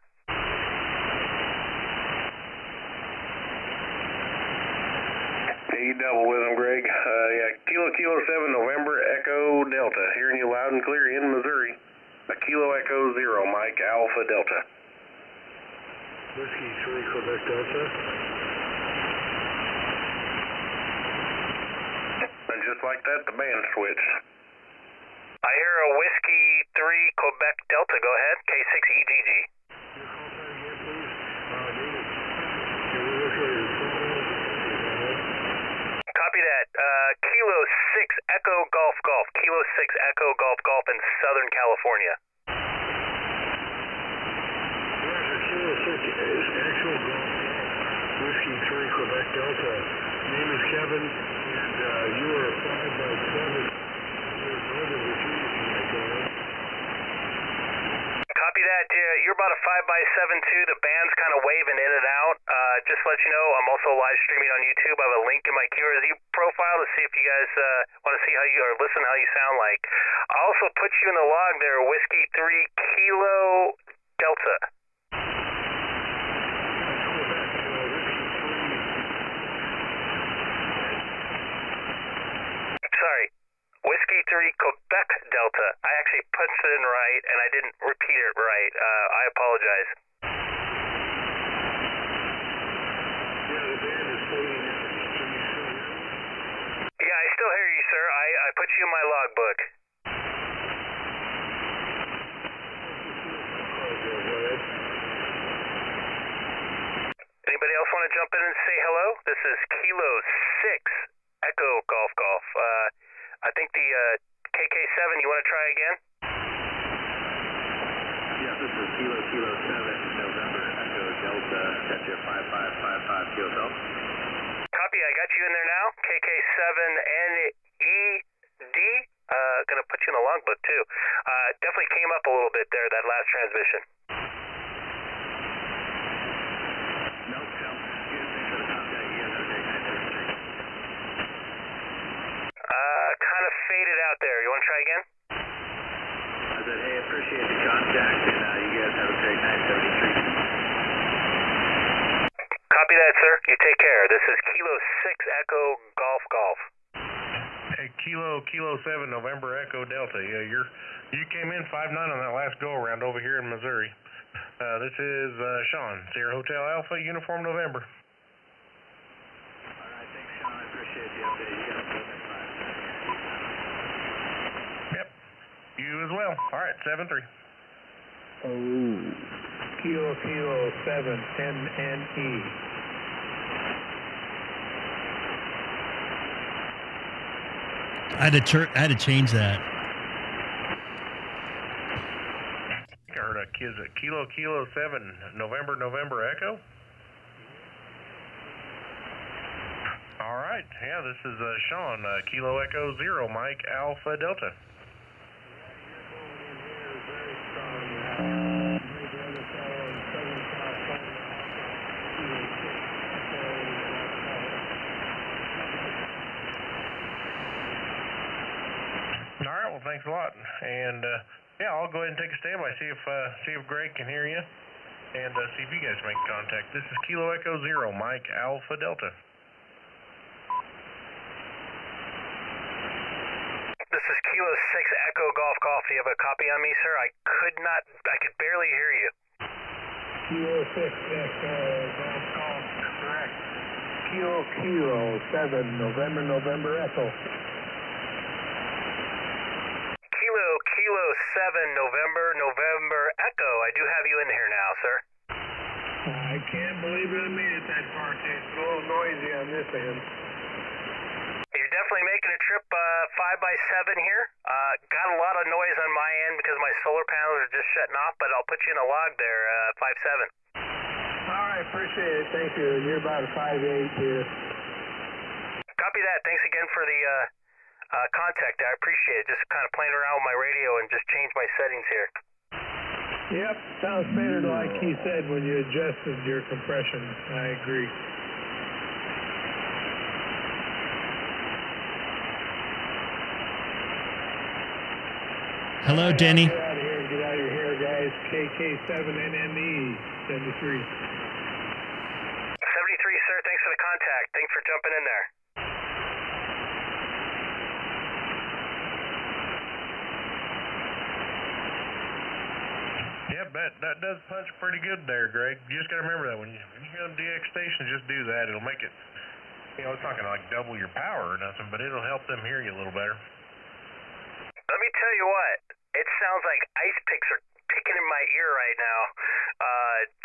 Double with them, Greg. Yeah, Kilo 7 November Echo Delta. Hearing you loud and clear in Missouri. A Kilo Echo 0, Mike Alpha Delta. Whiskey 3 Quebec Delta. And just like that, the band switched. I hear a Whiskey 3 Quebec Delta. Go ahead. K6EGG. Copy that. Kilo 6 Echo Golf Golf. Kilo 6 Echo Golf Golf in Southern California. Kilo 6 is actual golf. Whiskey 3 Quebec Delta. Name is Kevin, and you are a 5x7. Copy that. You're about a 5x7 too. The band's kind of waving in and out. Just to let you know, I'm also live streaming on YouTube. I have a link in my QRZ profile to see if you guys want to see how you or listen how you sound like. I also put you in the log there, Whiskey 3 Kilo Delta. Sorry. Whiskey 3 Quebec Delta. I actually punched it in right, and I didn't repeat it right. I apologize. Yeah, the band is fading out. Yeah, I still hear you, sir. I put you in my logbook. Anybody else want to jump in and say hello? This is Kilo 6 Echo Golf Golf. I think the KK7, you want to try again? Yeah, this is Kilo 7 November Echo Delta. Got you 5555 QSL. Copy, I got you in there now. KK7NED. Gonna put you in the logbook too. Definitely came up a little bit there, that last transmission. Nope, thanks for the contact. You guys have a great night. Kind of faded out there. You want to try again? I said, hey, appreciate the contact, and you guys have a great night, 73. Copy that, sir. You take care. This is Kilo 6 Echo Golf Golf. Hey, Kilo 7 November Echo Delta. Yeah, you came in 5-9 on that last go around over here in Missouri. This is Sean, Sierra Hotel Alpha Uniform November. All right, thanks, Sean. I appreciate the update. You got a good night. Yep, you as well. All right, 7-3. Oh. Kilo 7 NNE. I had to change that. I heard a Kilo 7 November Echo. All right, yeah, this is Sean, Kilo Echo 0, Mike Alpha Delta. All right, well, thanks a lot, and yeah, I'll go ahead and take a standby, see if Greg can hear you, and see if you guys make contact. This is Kilo Echo 0, Mike Alpha Delta. This is Kilo 6 Echo Golf Golf. Do you have a copy on me, sir? I could barely hear you. Kilo 6 DStar, Golf Golf, correct. Kilo 7, November Echo. Kilo 7, November Echo. I do have you in here now, sir. I can't believe I made it that far. It's a little noisy on this end. You're definitely making a trip 5x7 here. Got a lot of noise on my end because my solar panels are just shutting off, but I'll put you in a log there, 5-7. All right, appreciate it. Thank you. You're about a 5'8" here. Copy that. Thanks again for the contact. I appreciate it. Just kind of playing around with my radio and just change my settings here. Yep, sounds better like he said when you adjusted your compression. I agree. Hello, Denny. Get out of here and get out of your hair, guys. KK7NNE 73. 73, sir. Thanks for the contact. Thanks for jumping in there. Yep, that does punch pretty good there, Greg. You just got to remember that when you go to DX stations, just do that. It'll make it, it's not going to like double your power or nothing, but it'll help them hear you a little better. Let me tell you what, it sounds like ice picks are picking in my ear right now,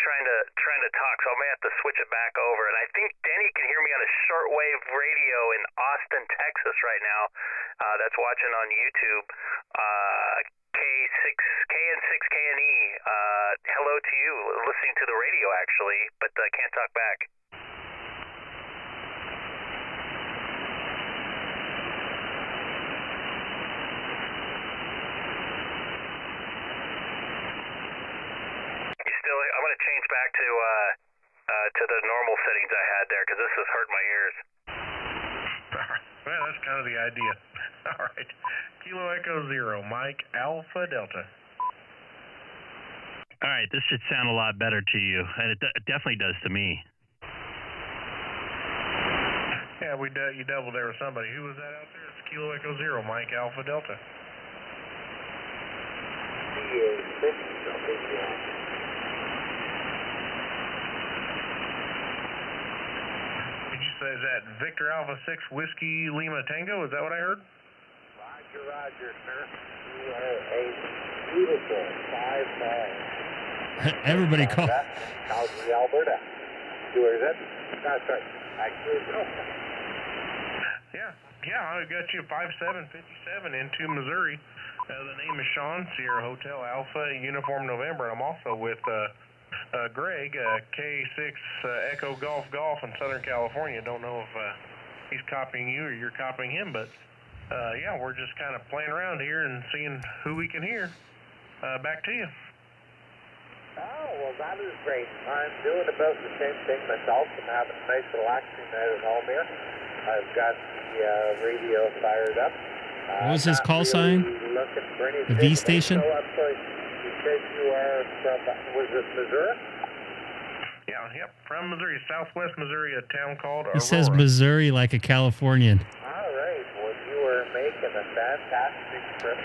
trying to talk, so I may have to switch it back over. And I think Denny can hear me on a shortwave radio in Austin, Texas right now. That's watching on YouTube. K6KN6KNE. Hello to you, listening to the radio actually, but can't talk back. I'm going to change back to the normal settings I had there because this has hurt my ears. Well, that's kind of the idea. All right. Kilo Echo 0, Mike Alpha Delta. All right, this should sound a lot better to you, and it definitely does to me. Yeah, you doubled there with somebody. Who was that out there? It's Kilo Echo 0, Mike Alpha Delta. Did you say, is that Victor Alpha 6 Whiskey Lima Tango? Is that what I heard? Roger, sir. You are a beautiful 5'9". Everybody call. Calgary, Alberta. Where is it? That's right. Yeah, I got you 5757 into Missouri. The name is Sean, Sierra Hotel Alpha Uniform November. I'm also with Greg, K6 Echo Golf in Southern California. Don't know if he's copying you or you're copying him, but yeah, we're just kind of playing around here and seeing who we can hear. Back to you. Oh, well, that is great. I'm doing about the same thing myself. I'm having a nice relaxing night at home here. I've got the radio fired up. What was his call sign? The V station? So I'm sorry, you said you are from, was it Missouri? Yep, from Missouri, southwest Missouri, a town called Aurora. He says Missouri like a Californian. All right, well, you are making a fantastic trip.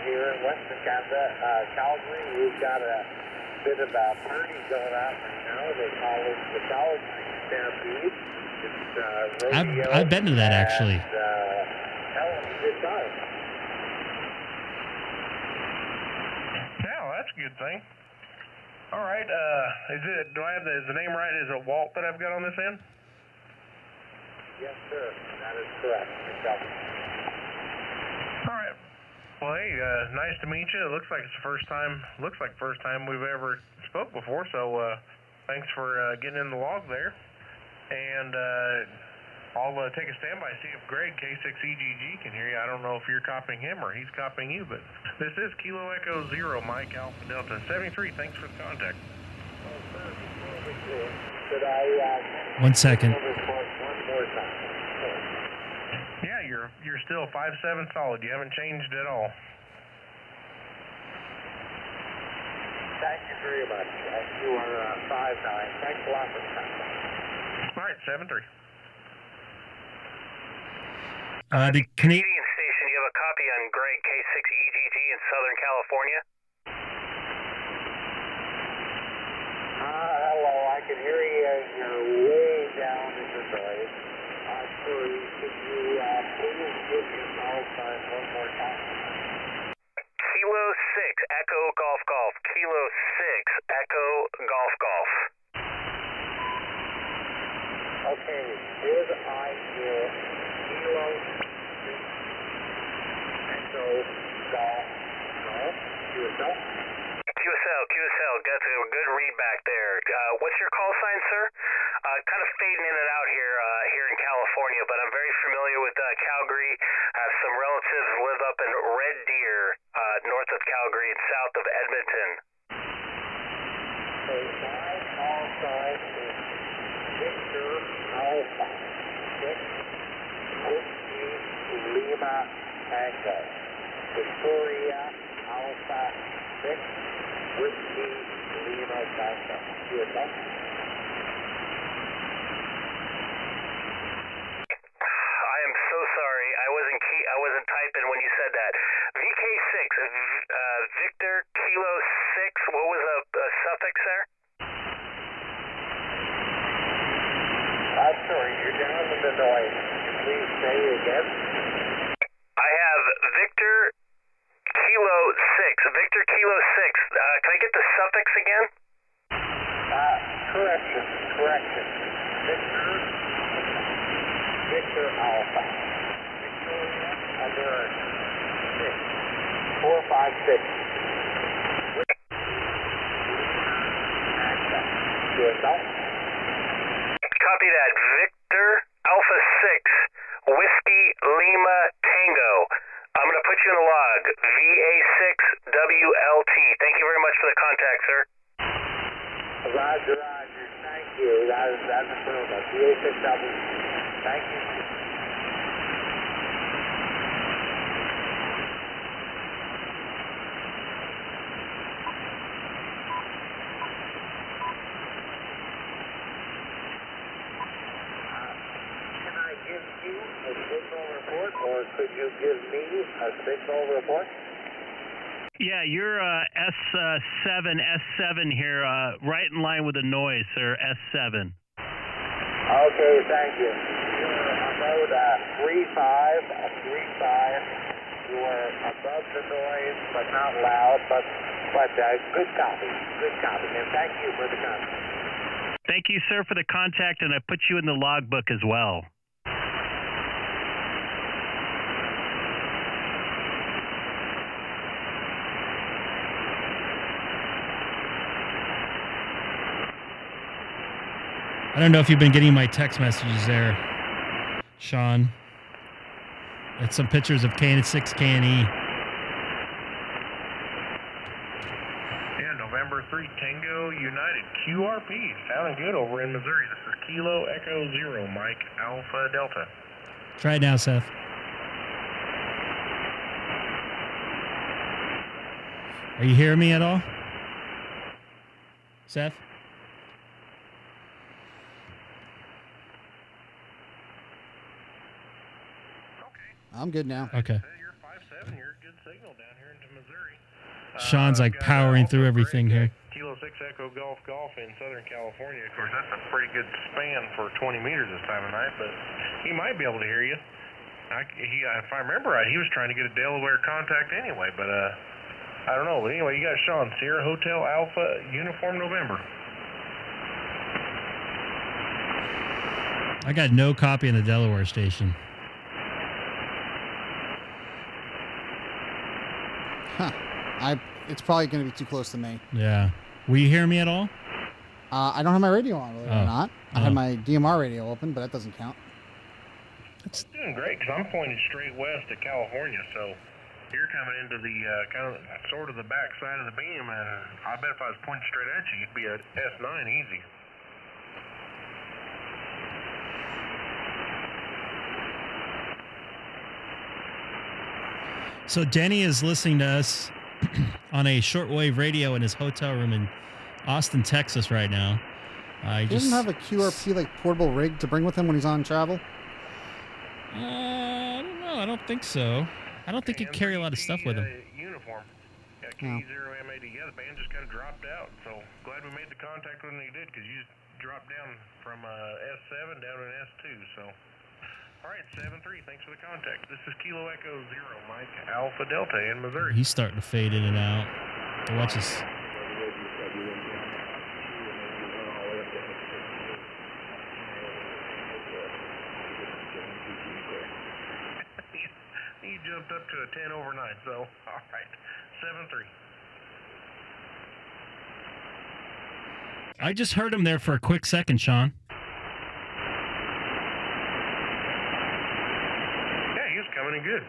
Here in Western Canada, Calgary, we've got a bit of a party going on right now. They call it the Calgary Stampede. It's rodeo. I've been to that actually. Hell of a good time. Yeah, well, that's a good thing. All right, is the name right? Is it Walt that I've got on this end? Yes, sir. That is correct. All right. Well, hey, nice to meet you. It looks like it's the first time we've ever spoke before. So, thanks for getting in the log there. And I'll take a standby, see if Greg K6EGG can hear you. I don't know if you're copying him or he's copying you, but this is Kilo Echo 0, Mike Alpha Delta 73. Thanks for the contact. Should I 1 second. one more time? Yeah, you're still 5'7" solid. You haven't changed at all. Thank you very much. You are 5'9". Thanks a lot for the time. All right, 7-3. The Canadian station, you have a copy on Greg K6EGG in Southern California? Echo Golf Golf. Okay, did I hear Kilo 6 Echo Golf Golf? QSL? QSL, got a good read back there. What's your call sign, sir? Kind of fading in and out here in California, but I'm very familiar with Calgary. I have some relatives live up in Red Deer, north of Calgary and south of Edmonton. Okay, my call sign is Victor Alpha 6 Whiskey Lima Tango. Victoria Alpha 6 Whiskey Lima Tango. QSL? I am so sorry. I wasn't typing when you said that. VK6, Victor Kilo 6. What was a suffix there? I'm sorry, you're down with the noise. Please say it again. I have Victor Kilo 6. Victor Kilo 6. Can I get the suffix again? Correction. Victor Alpha. Victoria America. 456. QSL? Copy that. Victor Alpha 6 Whiskey Lima Tango. I'm going to put you in the log. VA6WLT. Thank you very much for the contact, sir. Roger. Thank you. That's approved. VA6W. Thank you. Can I give you a signal report, or could you give me a signal report? Yeah, you're S7 here, right in line with the noise, sir, S7. Okay, thank you. You're about 35. You are above the noise, but not loud, but good copy. And thank you for the contact. Thank you, sir, for the contact, and I put you in the logbook as well. I don't know if you've been getting my text messages there, Sean. It's some pictures of K6EGG. Yeah, November 3 Tango United QRP. Sounding good over in Missouri. This is Kilo Echo 0, Mike Alpha Delta. Try it now, Seth. Are you hearing me at all? Seth? I'm good now. Okay. You're 5'7". You're a good signal down here into Missouri. Sean's like powering through everything here. Kilo 6 Echo Golf in Southern California. Of course, that's a pretty good span for 20 meters this time of night, but he might be able to hear you. If I remember right, he was trying to get a Delaware contact anyway, but I don't know. But anyway, you got Sean, Sierra Hotel Alpha Uniform November. I got no copy in the Delaware station. Huh. It's probably going to be too close to me. Yeah. Will you hear me at all? I don't have my radio on, believe it or not. I have my DMR radio open, but that doesn't count. It's doing great because I'm pointed straight west to California, so you're coming into the sort of the back side of the beam, and I bet if I was pointing straight at you, you'd be at S9 easy. So Denny is listening to us on a shortwave radio in his hotel room in Austin, Texas right now. He doesn't have a QRP like portable rig to bring with him when he's on travel? I don't know. I don't think so. I don't think he'd carry a lot of stuff with him. Uniform. Yeah, K0MAD. Yeah, the band just kind of dropped out, so glad we made the contact when they did because you just dropped down from S7 down to S2, so... All right, 7-3, thanks for the contact. This is Kilo Echo 0, Mike Alpha Delta in Missouri. He's starting to fade in and out. Watch this. up to a 10 overnight, so, all right. 7-3. I just heard him there for a quick second, Sean. Yeah, he was coming in good.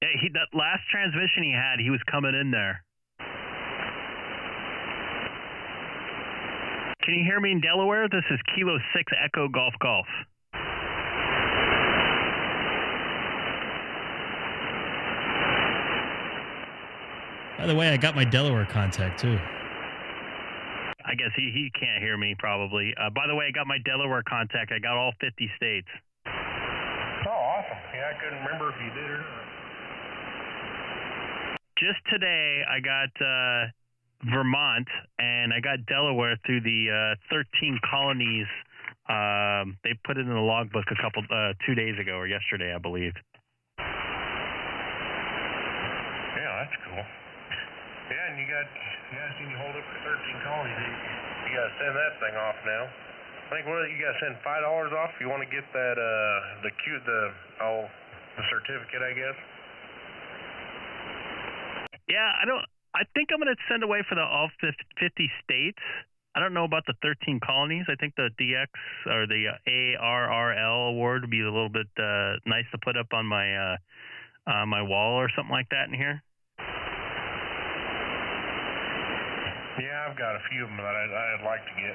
Yeah, that last transmission he had, he was coming in there. Can you hear me in Delaware? This is Kilo 6 Echo Golf Golf. By the way, I got my Delaware contact, too. I guess he can't hear me, probably. By the way, I got my Delaware contact. I got all 50 states. Oh, awesome. Yeah, I couldn't remember if you did or not. Just today, I got Vermont, and I got Delaware through the 13 colonies. They put it in the logbook 2 days ago, or yesterday, I believe. Yeah, that's cool. Yeah, and you seen you hold up for 13 colonies. You got to send that thing off now. I think you got to send $5 off if you want to get that the certificate, I guess. Yeah, I think I'm going to send away for the all 50 states. I don't know about the 13 colonies. I think the DX or the ARRL award would be a little bit nice to put up on my wall or something like that in here. Yeah, I've got a few of them that I'd like to get,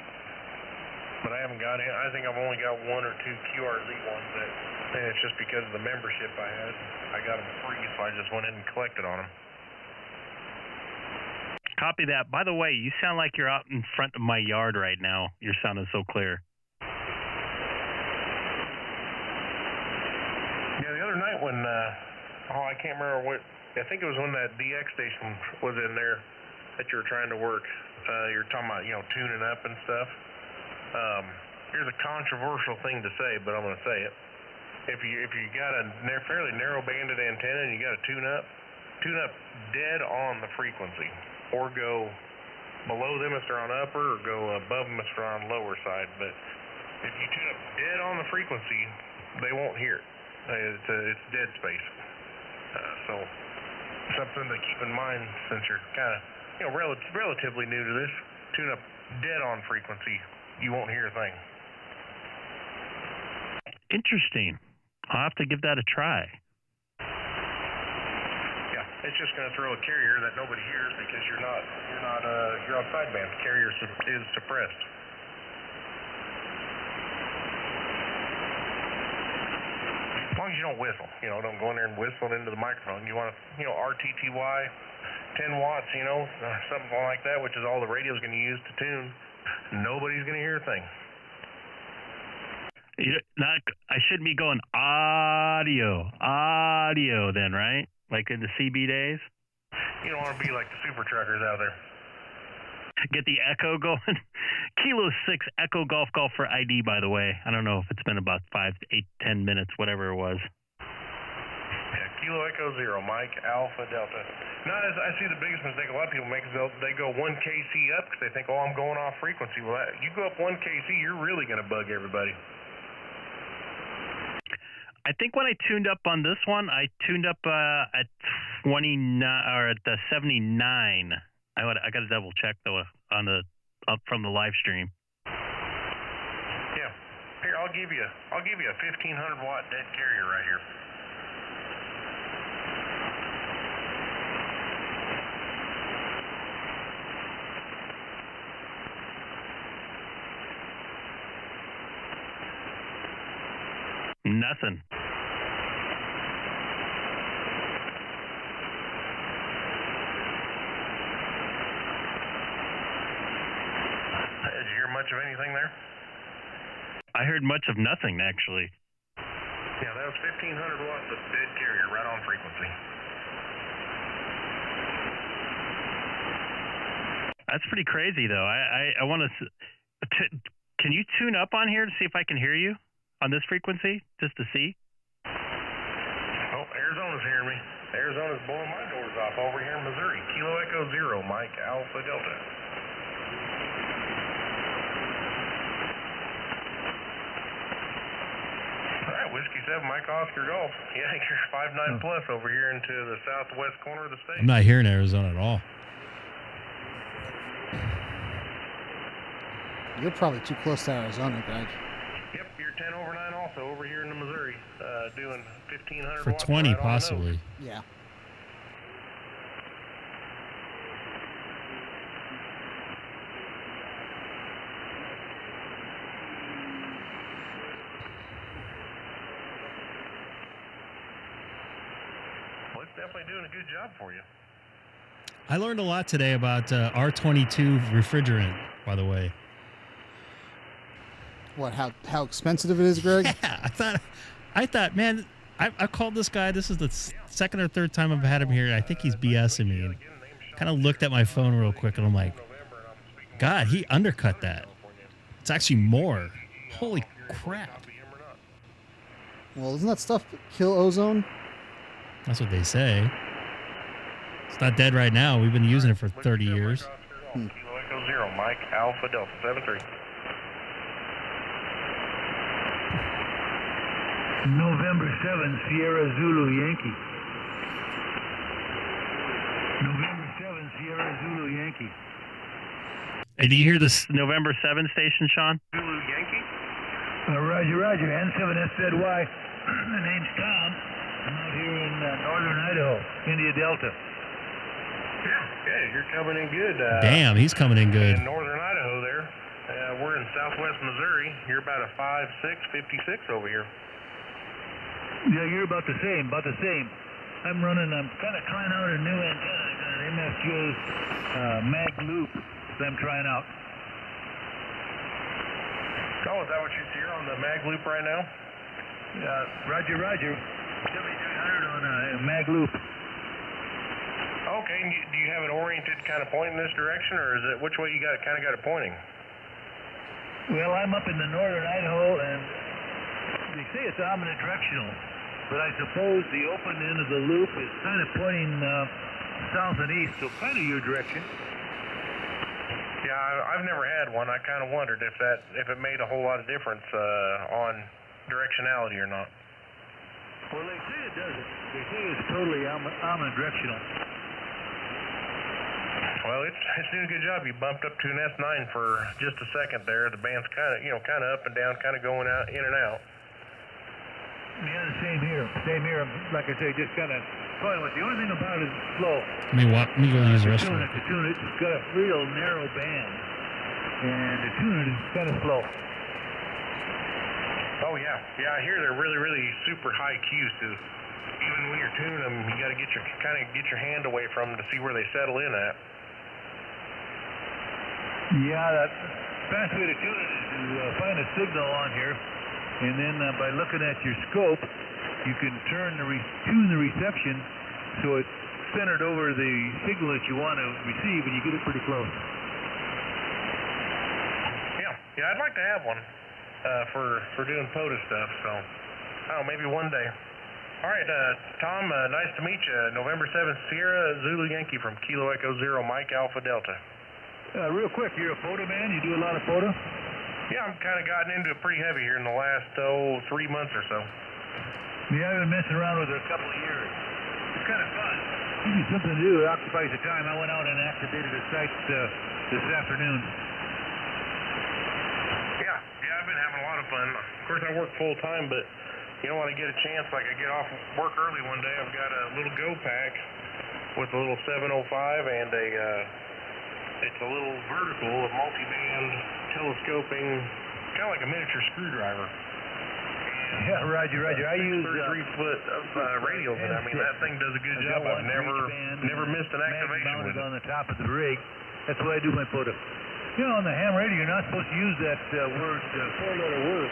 but I haven't got any. I think I've only got 1 or 2 QRZ ones and it's just because of the membership I had. I got them free, so I just went in and collected on them. Copy that. By the way, you sound like you're out in front of my yard right now. You're sounding so clear. Yeah, the other night when, I can't remember what, I think it was when that DX station was in there that you were trying to work. You're talking about, tuning up and stuff. Here's a controversial thing to say, but I'm going to say it. If you got a fairly narrow banded antenna and you got to tune up dead on the frequency, or go below them if they're on upper, or go above them if they're on lower side. But if you tune up dead on the frequency, they won't hear it. It's dead space. So something to keep in mind since you're kind of relatively new to this. Tune up dead on frequency, you won't hear a thing. Interesting. I'll have to give that a try. Yeah, it's just going to throw a carrier that nobody hears because you're on sideband. The carrier is suppressed. As long as you don't whistle, don't go in there and whistle into the microphone. You want to, RTTY, 10 watts, something like that, which is all the radio's going to use to tune. Nobody's going to hear a thing. I shouldn't be going audio then, right? Like in the CB days? You don't want to be like the super truckers out there. Get the echo going. Kilo 6 Echo Golf Golf for ID, by the way. I don't know if it's been about 5, 8, 10 minutes, whatever it was. Yeah, Kilo Echo 0, Mike, Alpha, Delta. Now, I see the biggest mistake a lot of people make is they go 1 kc up because they think, I'm going off frequency. Well, you go up 1 kc, you're really going to bug everybody. I think when I tuned up on this one, I tuned up at 29 or at the 79. I got to double check though on up from the live stream. Yeah, here I'll give you a 1500 watt dead carrier right here. Nothing. Did you hear much of anything there? I heard much of nothing, actually. Yeah, that was 1500 watts of dead carrier right on frequency. That's pretty crazy, though. I want to. Can you tune up on here to see if I can hear you on this frequency, just to see? Oh, Arizona's hearing me. Arizona's blowing my doors off over here in Missouri. Kilo Echo 0, Mike, Alpha, Delta. All right, Whiskey 7, Mike Oscar Golf. Yeah, you're 5'9" plus over here into the southwest corner of the state. I'm not here in Arizona at all. You're probably too close to Arizona, Greg. Yep, you're 10 over 9 also over here in the Missouri, doing 1,500 For watts 20, right on the possibly. nose. Yeah. Well, it's definitely doing a good job for you. I learned a lot today about R22 refrigerant, by the way. What? How expensive it is, Greg? Yeah, I thought, man, I called this guy. This is the second or third time I've had him here. I think he's BSing me. And kind of looked at my phone real quick, and I'm like, God, he undercut that. It's actually more. Holy crap. Well, doesn't that stuff kill ozone? That's what they say. It's not dead right now. We've been using it for 30 years. Kilo Echo 0, Mike Alpha Delta 73. November 7, Sierra Zulu Yankee. November 7, Sierra Zulu Yankee. Hey, do you hear this November 7 station, Sean? Zulu Yankee? Roger, Roger. N7SZY. The name's Tom. I'm out here in northern Idaho, India Delta. Yeah, you're coming in good. Damn, he's coming in good. In northern Idaho there. We're in southwest Missouri. You're about a 5'6", 56 over here. Yeah, you're about the same, I'm kind of trying out a new antenna. I got an MFJ mag loop that I'm trying out. Oh, is that what you see here on the mag loop right now? Roger, Roger. 7300 on a mag loop. Okay, and do you have it oriented kind of pointing this direction, or is it which way you got it pointing? Well, I'm up in the northern Idaho, and they say it's omnidirectional, but I suppose the open end of the loop is kind of pointing south and east, so kind of your direction. Yeah, I've never had one. I kind of wondered if it made a whole lot of difference on directionality or not. Well, they say it doesn't. They say it's totally omnidirectional. Well, it's doing a good job. You bumped up to an S9 for just a second there. The band's kind of up and down, kind of going out in and out. Yeah, the same here. Like I say, just kind of going with. The only thing about it is slow. Let me go use the rest of it. To tune it, it's got a real narrow band, and to tune it is kind of slow. Oh yeah, I hear they're really, really super high Q. So even when you're tuning them, you got to get your hand away from them to see where they settle in at. Yeah, the best way to tune it is to find a signal on here, and then by looking at your scope, you can tune the reception so it's centered over the signal that you want to receive, and you get it pretty close. Yeah, I'd like to have one for doing POTA stuff. So, maybe one day. All right, Tom, nice to meet you. November 7th, Sierra Zulu Yankee from Kilo Echo 0, Mike Alpha Delta. Real quick, you're a POTA man? You do a lot of POTA? Yeah, I'm kind of gotten into it pretty heavy here in the last 3 months or so. Yeah, I've been messing around with it a couple of years. It's kind of fun. Gives you something to do. It occupies the time. I went out and activated a site this afternoon. Yeah, I've been having a lot of fun. Of course, I work full time, but when I get a chance, like I get off work early one day, I've got a little Go pack with a little 705 and it's a little vertical, a multi-band telescoping, kind of like a miniature screwdriver. Yeah, Roger. I use 33-foot radios, and I mean that thing does a good job. I've never missed an activation with it. On the top of the rig. That's why I do my POTA. On the ham radio, you're not supposed to use that word, four-letter word.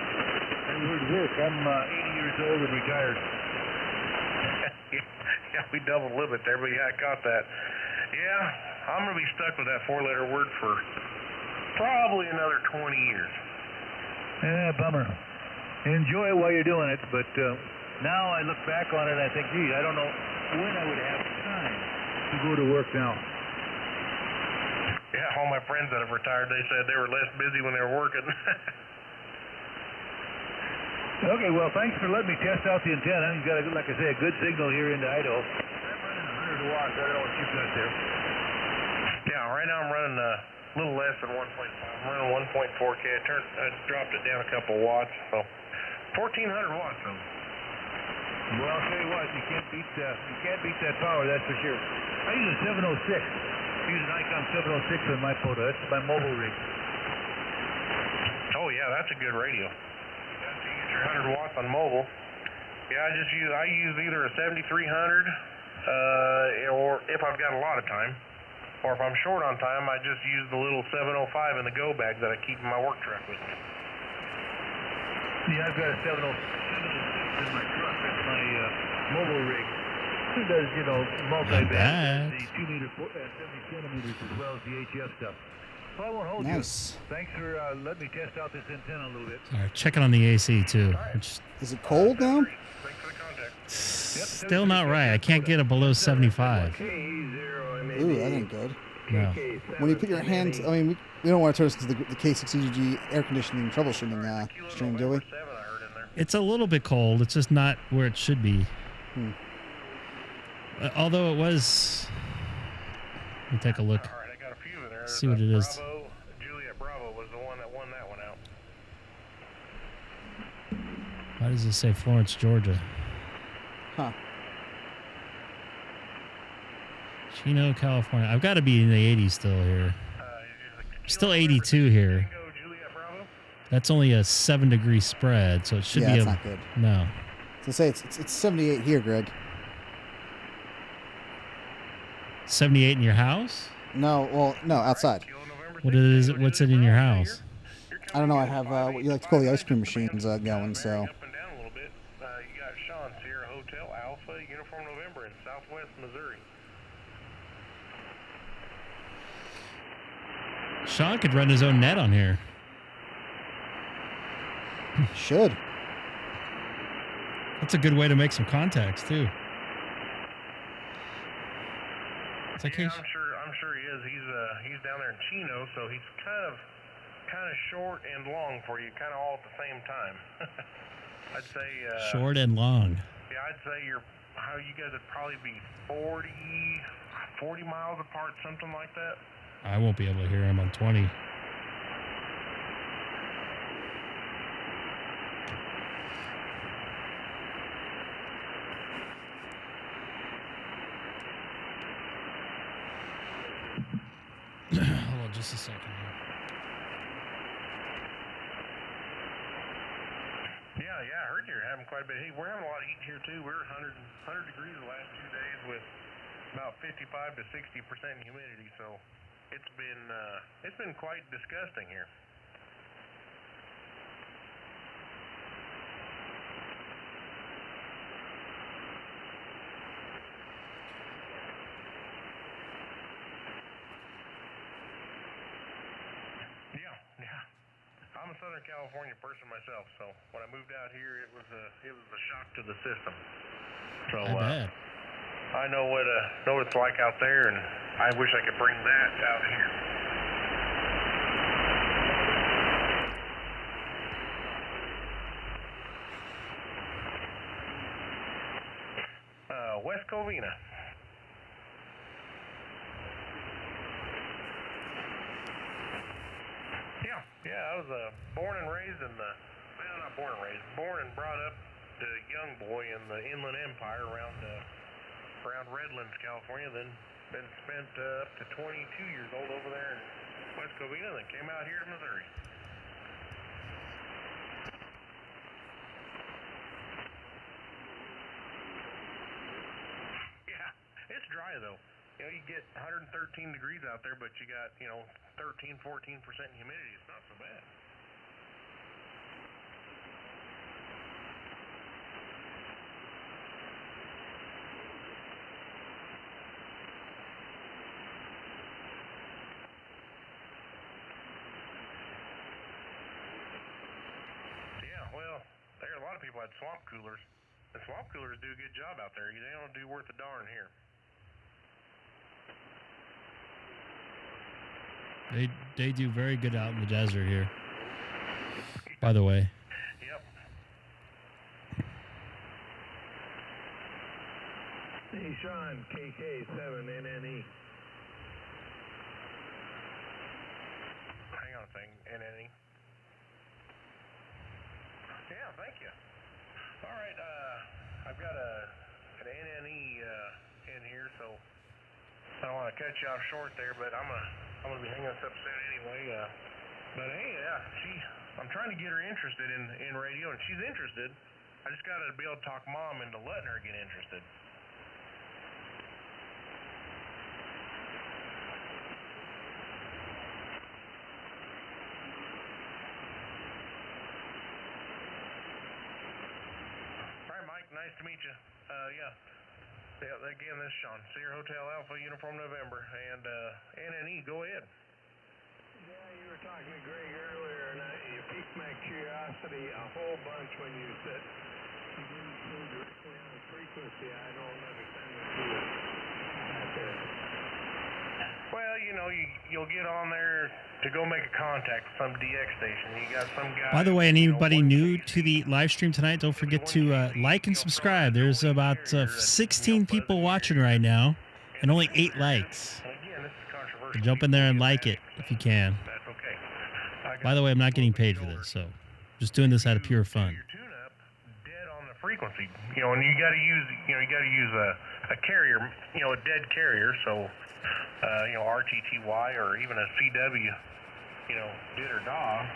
That word work. I'm 80 years old and retired. Yeah, we doubled a little bit there, but yeah, I caught that. Yeah, I'm going to be stuck with that four-letter word for probably another 20 years. Yeah, bummer. Enjoy it while you're doing it, but now I look back on it and I think, gee, I don't know when I would have time to go to work now. Yeah, all my friends that have retired, they said they were less busy when they were working. Okay, well, thanks for letting me test out the antenna. You've got, like I say, a good signal here into Idaho. I'm running 100 watts. I don't know what you've got there. Yeah, right now I'm running a little less than 1.5. I'm running 1.4K. I dropped it down a couple watts, so 1,400 watts. So. Well, I'll tell you what, you can't beat that power, that's for sure. I use a 706. I use an Icom 706 on my photo. That's my mobile rig. Oh yeah, that's a good radio. You got to use your 100 watts on mobile. Yeah, I use either a 7300, or if I've got a lot of time, or if I'm short on time, I just use the little 705 in the go bag that I keep in my work truck with me. Yeah, I've got a 706 in my truck. That's my mobile rig. It does, multi-band, the 2 meter, 70 centimeters, as well as the HF stuff. So I won't hold you. Thanks for letting me test out this antenna a little bit. All right, checking on the AC too. Which Is it cold now? Thanks for the contact. still not right. I can't get it below 75. Ooh, that ain't good. No. When you put your hands, I mean, we don't want to turn this into the K6EGG air conditioning troubleshooting stream, do we? It's a little bit cold. It's just not where it should be. Although it was. Let me take a look. All right, I got a few in there. See what it is. Juliet Bravo was the one that won that one out. Why does it say Florence, Georgia? Huh. Chino, California. I've got to be in the 80s still here. Still 82 here. That's only a 7-degree spread, so it should be. Yeah, it's not good. No. So say it's 78 here, Greg. 78 in your house? No, well, no, outside. What is it? What's it in your house? I don't know. I have what you like to call the ice cream machines going. So. You got Sean, Sierra Hotel Alpha, Uniform November in Southwest Missouri. Sean could run his own net on here. Should. That's a good way to make some contacts too. It's like, yeah, I'm sure he is. He's down there in Chino, so he's kind of short and long for you, kind of all at the same time. I'd say short and long. Yeah, I'd say you guys would probably be 40 miles apart, something like that. I won't be able to hear him on 20. Hold on just a second here. Yeah, I heard you're having quite a bit. Hey, we're having a lot of heat here too. We're 100 degrees the last 2 days with about 55 to 60% humidity. So it's been quite disgusting here. Yeah. I'm a Southern California person myself, so when I moved out here, it was a shock to the system. So I bet. I know what it's like out there, and I wish I could bring that out here. West Covina. Yeah, I was born and brought up a young boy in the Inland Empire around Redlands, California. Then spent up to 22 years old over there in West Covina, then came out here to Missouri. Yeah, it's dry though. You know, you get 113 degrees out there, but you got, 13, 14% humidity. It's not so bad. Yeah, well, there are a lot of people had swamp coolers. The swamp coolers do a good job out there. They don't do worth a darn here. They do very good out in the desert here. By the way. Yep. Hey, Sean, KK7NNE. Hang on a second, NNE. Yeah, thank you. All right, I've got an NNE in here, so I don't want to cut you off short there, but I'm gonna be hanging this up soon anyway. But hey, I'm trying to get her interested in radio, and she's interested. I just got to be able to talk Mom into letting her get interested. All right, Mike, nice to meet you. Yeah, again, this is Sean. Sierra Hotel Alpha, Uniform November, and NNE, go ahead. Yeah, you were talking to Greg earlier, and you piqued my curiosity a whole bunch when you said you didn't tune directly on the frequency. I don't understand what you were. Well, you'll get on there to go make a contact with some DX station. You got some guy. By the way, anybody new to the live stream tonight, don't forget to like and subscribe. There's about 16 people watching right now and only 8 likes. So jump in there and like it if you can. That's okay. By the way, I'm not getting paid for this, so just doing this out of pure fun. Your tune-up dead on the frequency, and you got to use a carrier, a dead carrier, so RTTY or even a CW, did or DAW.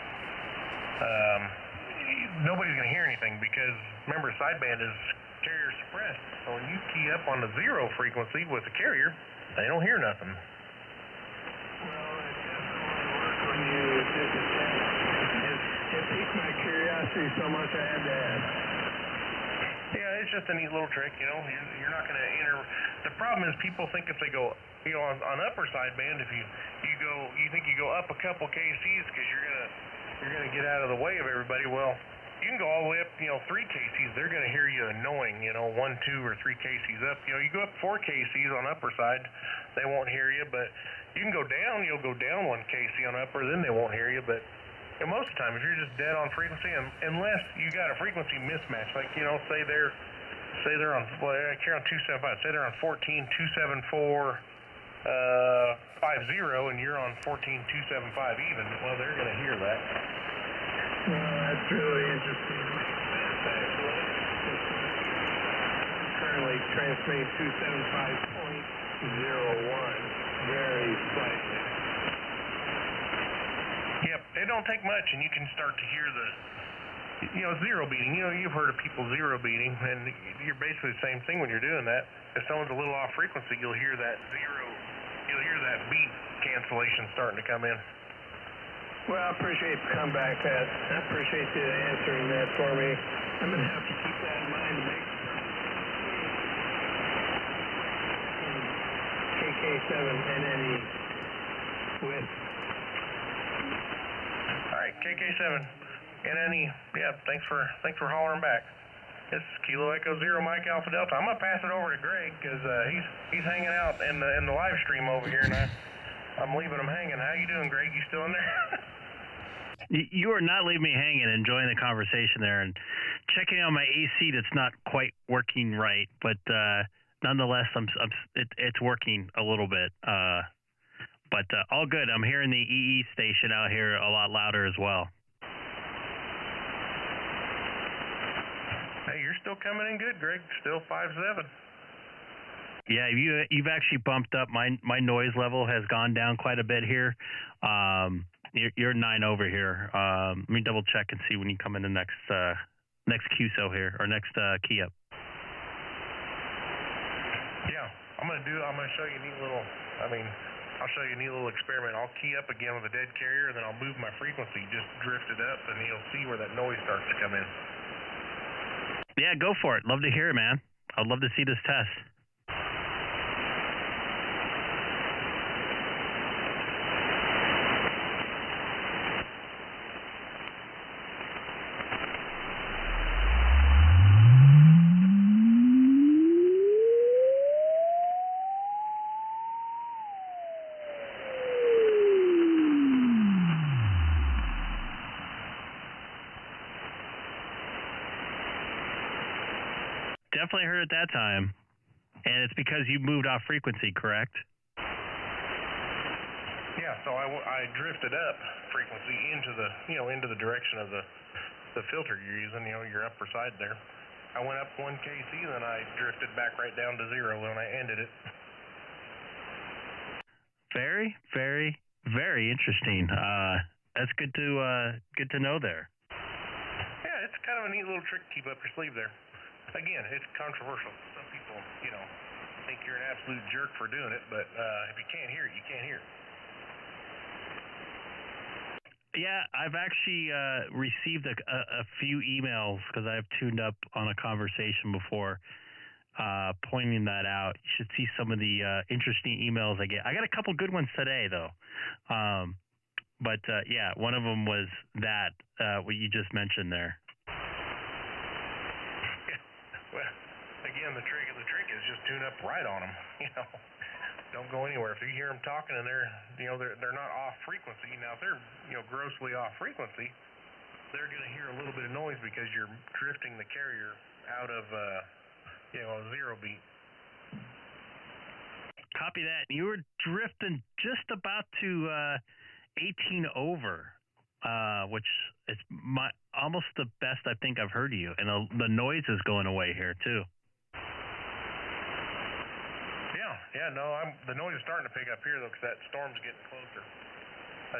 Nobody's going to hear anything because remember, sideband is carrier suppressed. So when you key up on the 0 frequency with the carrier, they don't hear nothing. Well, it definitely worked when you did the test. It piqued my curiosity so much I had to ask. Yeah, it's just a neat little trick, You're not going to enter. The problem is people think if they go, on upper sideband, if you think you go up a couple KCs because you're gonna get out of the way of everybody. Well, you can go all the way up, 3 KCs. They're gonna hear you annoying, 1, 2, or 3 KCs up. You go up 4 KCs on upper side, they won't hear you. But you can go down. You'll go down 1 KC on upper, then they won't hear you. But most of the time, if you're just dead on frequency, unless you got a frequency mismatch, like say they're on here on 275, say they're on 14.274. 50 and you're on 14.275 even. Well, they're going to hear that. Well, that's really interesting. Actually, currently transmitting 275.01, very slightly. Yep, it don't take much, and you can start to hear the zero beating. You've heard of people zero beating, and you're basically the same thing when you're doing that. If someone's a little off frequency, you'll hear that zero. You'll hear that beat cancellation starting to come in. Well, I appreciate the comeback, Pat. I appreciate you answering that for me. I'm going to have to keep that in mind to make KK7NNE with. All right, KK7NNE. Yeah, thanks for hollering back. This is Kilo Echo Zero Mike Alpha Delta. I'm gonna pass it over to Greg because he's hanging out in the live stream over here, and I'm leaving him hanging. How you doing, Greg? You still in there? You are not leaving me hanging. Enjoying the conversation there and checking out my AC that's not quite working right, but nonetheless, it's working a little bit. But all good. I'm hearing the EE station out here a lot louder as well. Hey, you're still coming in good, Greg. Still 5.7. Yeah, you've actually bumped up. My noise level has gone down quite a bit here. You're 9 over here. Let me double check and see when you come in the next QSO here or next key up. Yeah, I'm gonna show you a neat little. I'll show you a neat little experiment. I'll key up again with a dead carrier, and then I'll move my frequency, just drift it up, and you'll see where that noise starts to come in. Yeah, go for it. Love to hear it, man. I'd love to see this test. Definitely heard it that time. And it's because you moved off frequency, correct? Yeah, so I drifted up frequency into the direction of the filter you're using, your upper side there. I went up 1 kc, then I drifted back right down to 0 when I ended it. Very, very, very interesting. That's good to know there. Yeah, it's kind of a neat little trick to keep up your sleeve there. Again, it's controversial. Some people, think you're an absolute jerk for doing it, but if you can't hear it, you can't hear it. Yeah, I've actually received a few emails because I've tuned up on a conversation before, pointing that out. You should see some of the interesting emails I get. I got a couple good ones today, though. But yeah, one of them was that, what you just mentioned there. Well, again, the trick is just tune up right on them. Don't go anywhere. If you hear them talking and they're not off frequency. Now, if they're grossly off frequency, they're going to hear a little bit of noise because you're drifting the carrier out of a 0 beat. Copy that. You were drifting just about to 18 over, which is almost the best I think I've heard of you. And the noise is going away here, too. Yeah, no, the noise is starting to pick up here, though, because that storm's getting closer.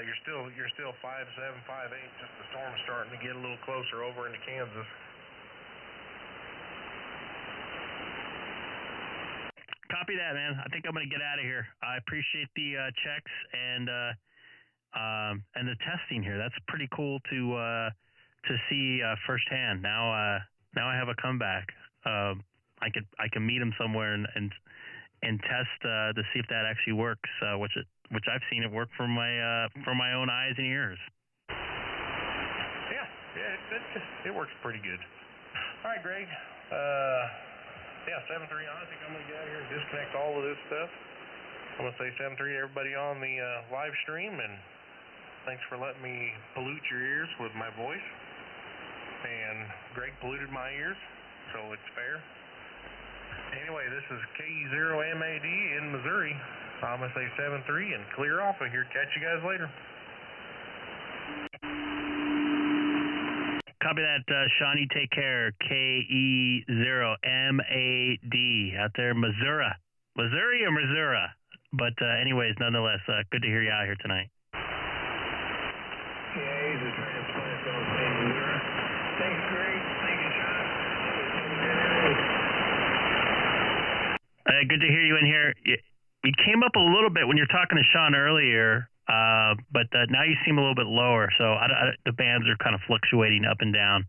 You're still 5.7, 5.8, just the storm's starting to get a little closer over into Kansas. Copy that, man. I think I'm going to get out of here. I appreciate the checks and the testing here. That's pretty cool to see firsthand. Now I have a comeback. I can meet him somewhere and test to see if that actually works, which I've seen it work from my own eyes and ears. Yeah, it works pretty good. All right, Greg. 7-3 on. I think I'm going to get out here and disconnect all of this stuff. I'm going to say 7-3 to everybody on the live stream, and thanks for letting me pollute your ears with my voice. And Greg polluted my ears, so it's fair. Anyway, this is K0MAD in Missouri. I'm going to say 7-3 and clear off of here. Catch you guys later. Copy that, Sean. You take care. K-E-0-M-A-D out there, Missouri. Missouri or Missouri? But anyways, nonetheless, good to hear you out here tonight. Yeah, the transplant on Missouri. Thanks, Greg. Thank you, Sean. Good to hear you in here. You came up a little bit when you were talking to Sean earlier, but now you seem a little bit lower. So the bands are kind of fluctuating up and down.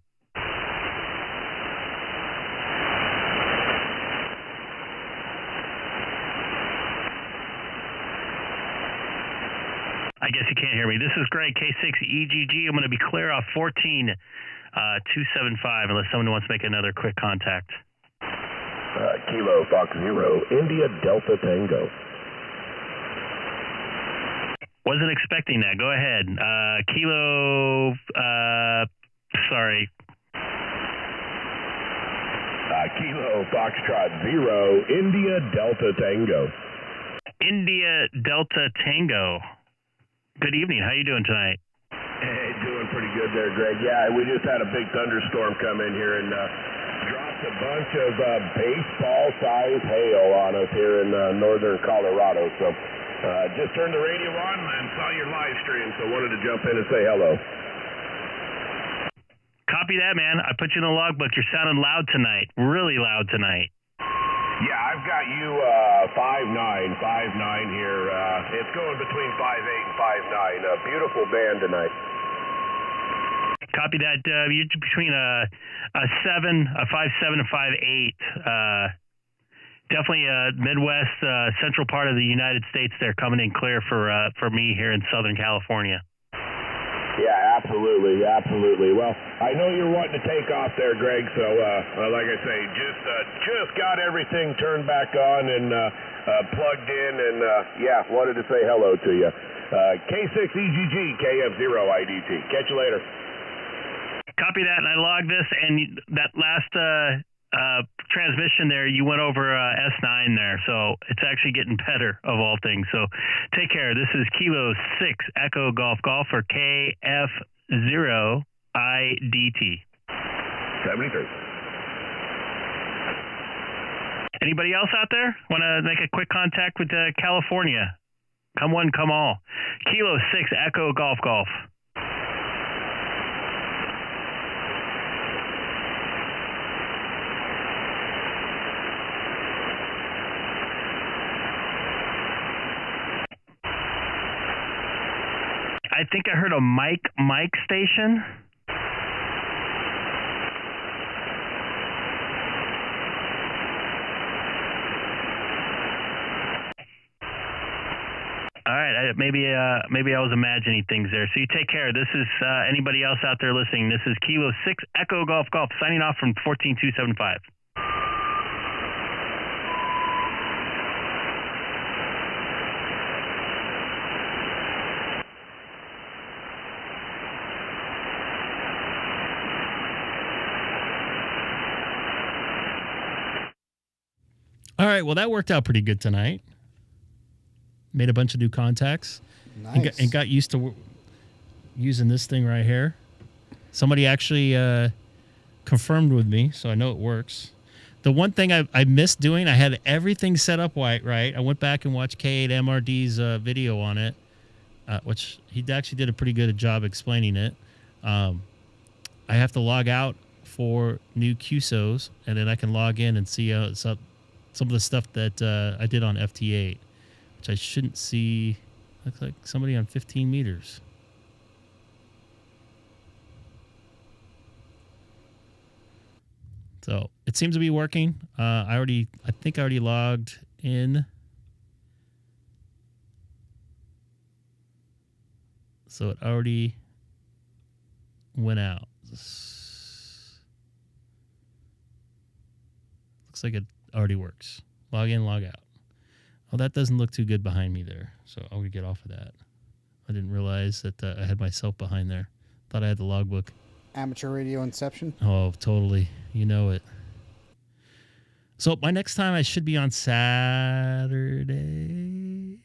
I guess you can't hear me. This is Greg, K6EGG. I'm going to be clear off 14-275 unless someone wants to make another quick contact. Kilo Fox 0, India Delta Tango. Wasn't expecting that. Go ahead. Sorry. Kilo Foxtrot 0, India Delta Tango. India Delta Tango. Good evening. How you doing tonight? Hey, doing pretty good there, Greg. Yeah, we just had a big thunderstorm come in here and dropped a bunch of baseball-sized hail on us here in northern Colorado. So just turned the radio on and saw your live stream, so wanted to jump in and say hello. Copy that, man. I put you in the logbook. You're sounding loud tonight. Really loud tonight. Yeah, I've got you 5.9 here. It's going between 5.8 and 5.9. A beautiful band tonight. Copy that. You're between a 5.7 and 5.8. Definitely Midwest, central part of the United States there, coming in clear for me here in Southern California. Yeah, absolutely. Well, I know you're wanting to take off there, Greg, so like I say, just got everything turned back on and plugged in, and wanted to say hello to you. K6EGG, KF0IDT. Catch you later. Copy that, and I logged this, and that last transmission there, you went over S9 there, so it's actually getting better of all things. So take care. This is Kilo 6 Echo Golf Golf or KF0IDT. 73. Anybody else out there want to make a quick contact with California? Come one, come all. Kilo 6 Echo Golf Golf. I think I heard a Mike station. All right, maybe I was imagining things there. So you take care. This is anybody else out there listening. This is Kilo 6 Echo Golf Golf signing off from 14275. All right, well, that worked out pretty good tonight. Made a bunch of new contacts. Nice. And got used to using this thing right here. Somebody actually confirmed with me, so I know it works. The one thing I missed doing, I had everything set up right. I went back and watched K8 MRD's video on it, which he actually did a pretty good job explaining it. I have to log out for new QSOs, and then I can log in and see some of the stuff that I did on FT8, which I shouldn't see. Looks like somebody on 15 meters. So it seems to be working. I think I already logged in. So it already went out. Looks like it already works. Log in, log out. Oh, that doesn't look too good behind me there. So I'll get off of that. I didn't realize that I had myself behind there. Thought I had the logbook. Amateur radio inception. Oh, totally. You know it. So my next time I should be on Saturday.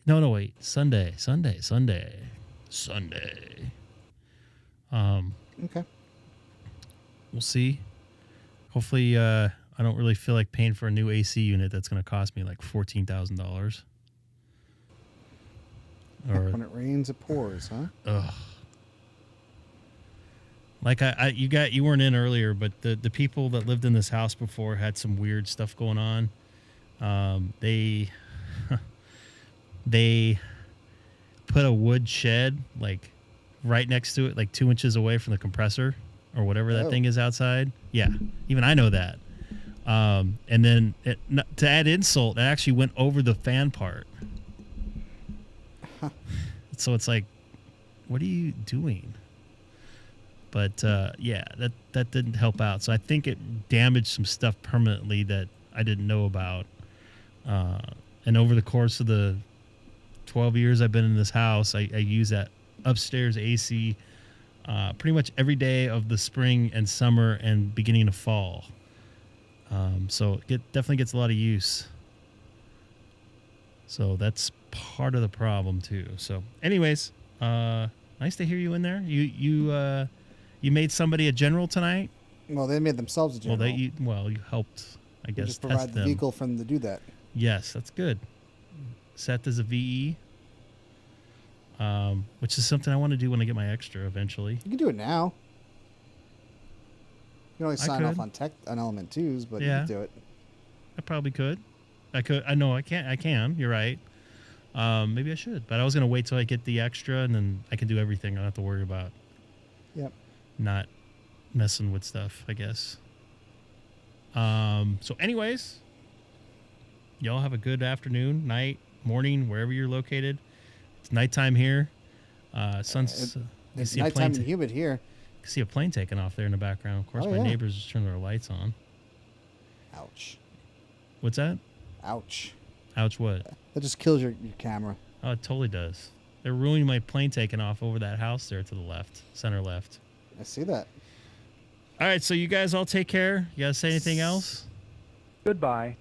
No, wait. Sunday. Okay. We'll see. Hopefully, I don't really feel like paying for a new AC unit that's going to cost me like $14,000. Or when it rains, it pours, huh? Ugh. Like you weren't in earlier, but the people that lived in this house before had some weird stuff going on. They put a wood shed like right next to it, like 2 inches away from the compressor or whatever that thing is outside. Yeah, even I know that. And then to add insult, it actually went over the fan part. So it's like, what are you doing? But yeah, that didn't help out. So I think it damaged some stuff permanently that I didn't know about. And over the course of the 12 years I've been in this house, I use that upstairs AC pretty much every day of the spring and summer and beginning of fall. So it definitely gets a lot of use. So that's part of the problem too. So anyways, nice to hear you in there. You made somebody a general tonight? Well, they made themselves a general. You helped, I guess, just provide test the them. vehicle for them to do that. Yes, that's good. Set as a VE, which is something I want to do when I get my extra eventually. You can do it now. You can only sign off on element 2s, but yeah, you can do it. I probably could. I know I can't. I can. You're right. Maybe I should, but I was gonna wait till I get the extra, and then I can do everything. I don't have to worry about. Yep. Not messing with stuff, I guess. So anyways, y'all have a good afternoon, night, morning, wherever you're located. It's nighttime here. It's nighttime and humid here. You can see a plane taking off there in the background. Of course, my neighbors just turned their lights on. Ouch. What's that? Ouch. Ouch what? That just kills your camera. Oh, it totally does. They're ruining my plane taking off over that house there to the left, center left. I see that. All right, so you guys all take care. You guys say anything else? Goodbye.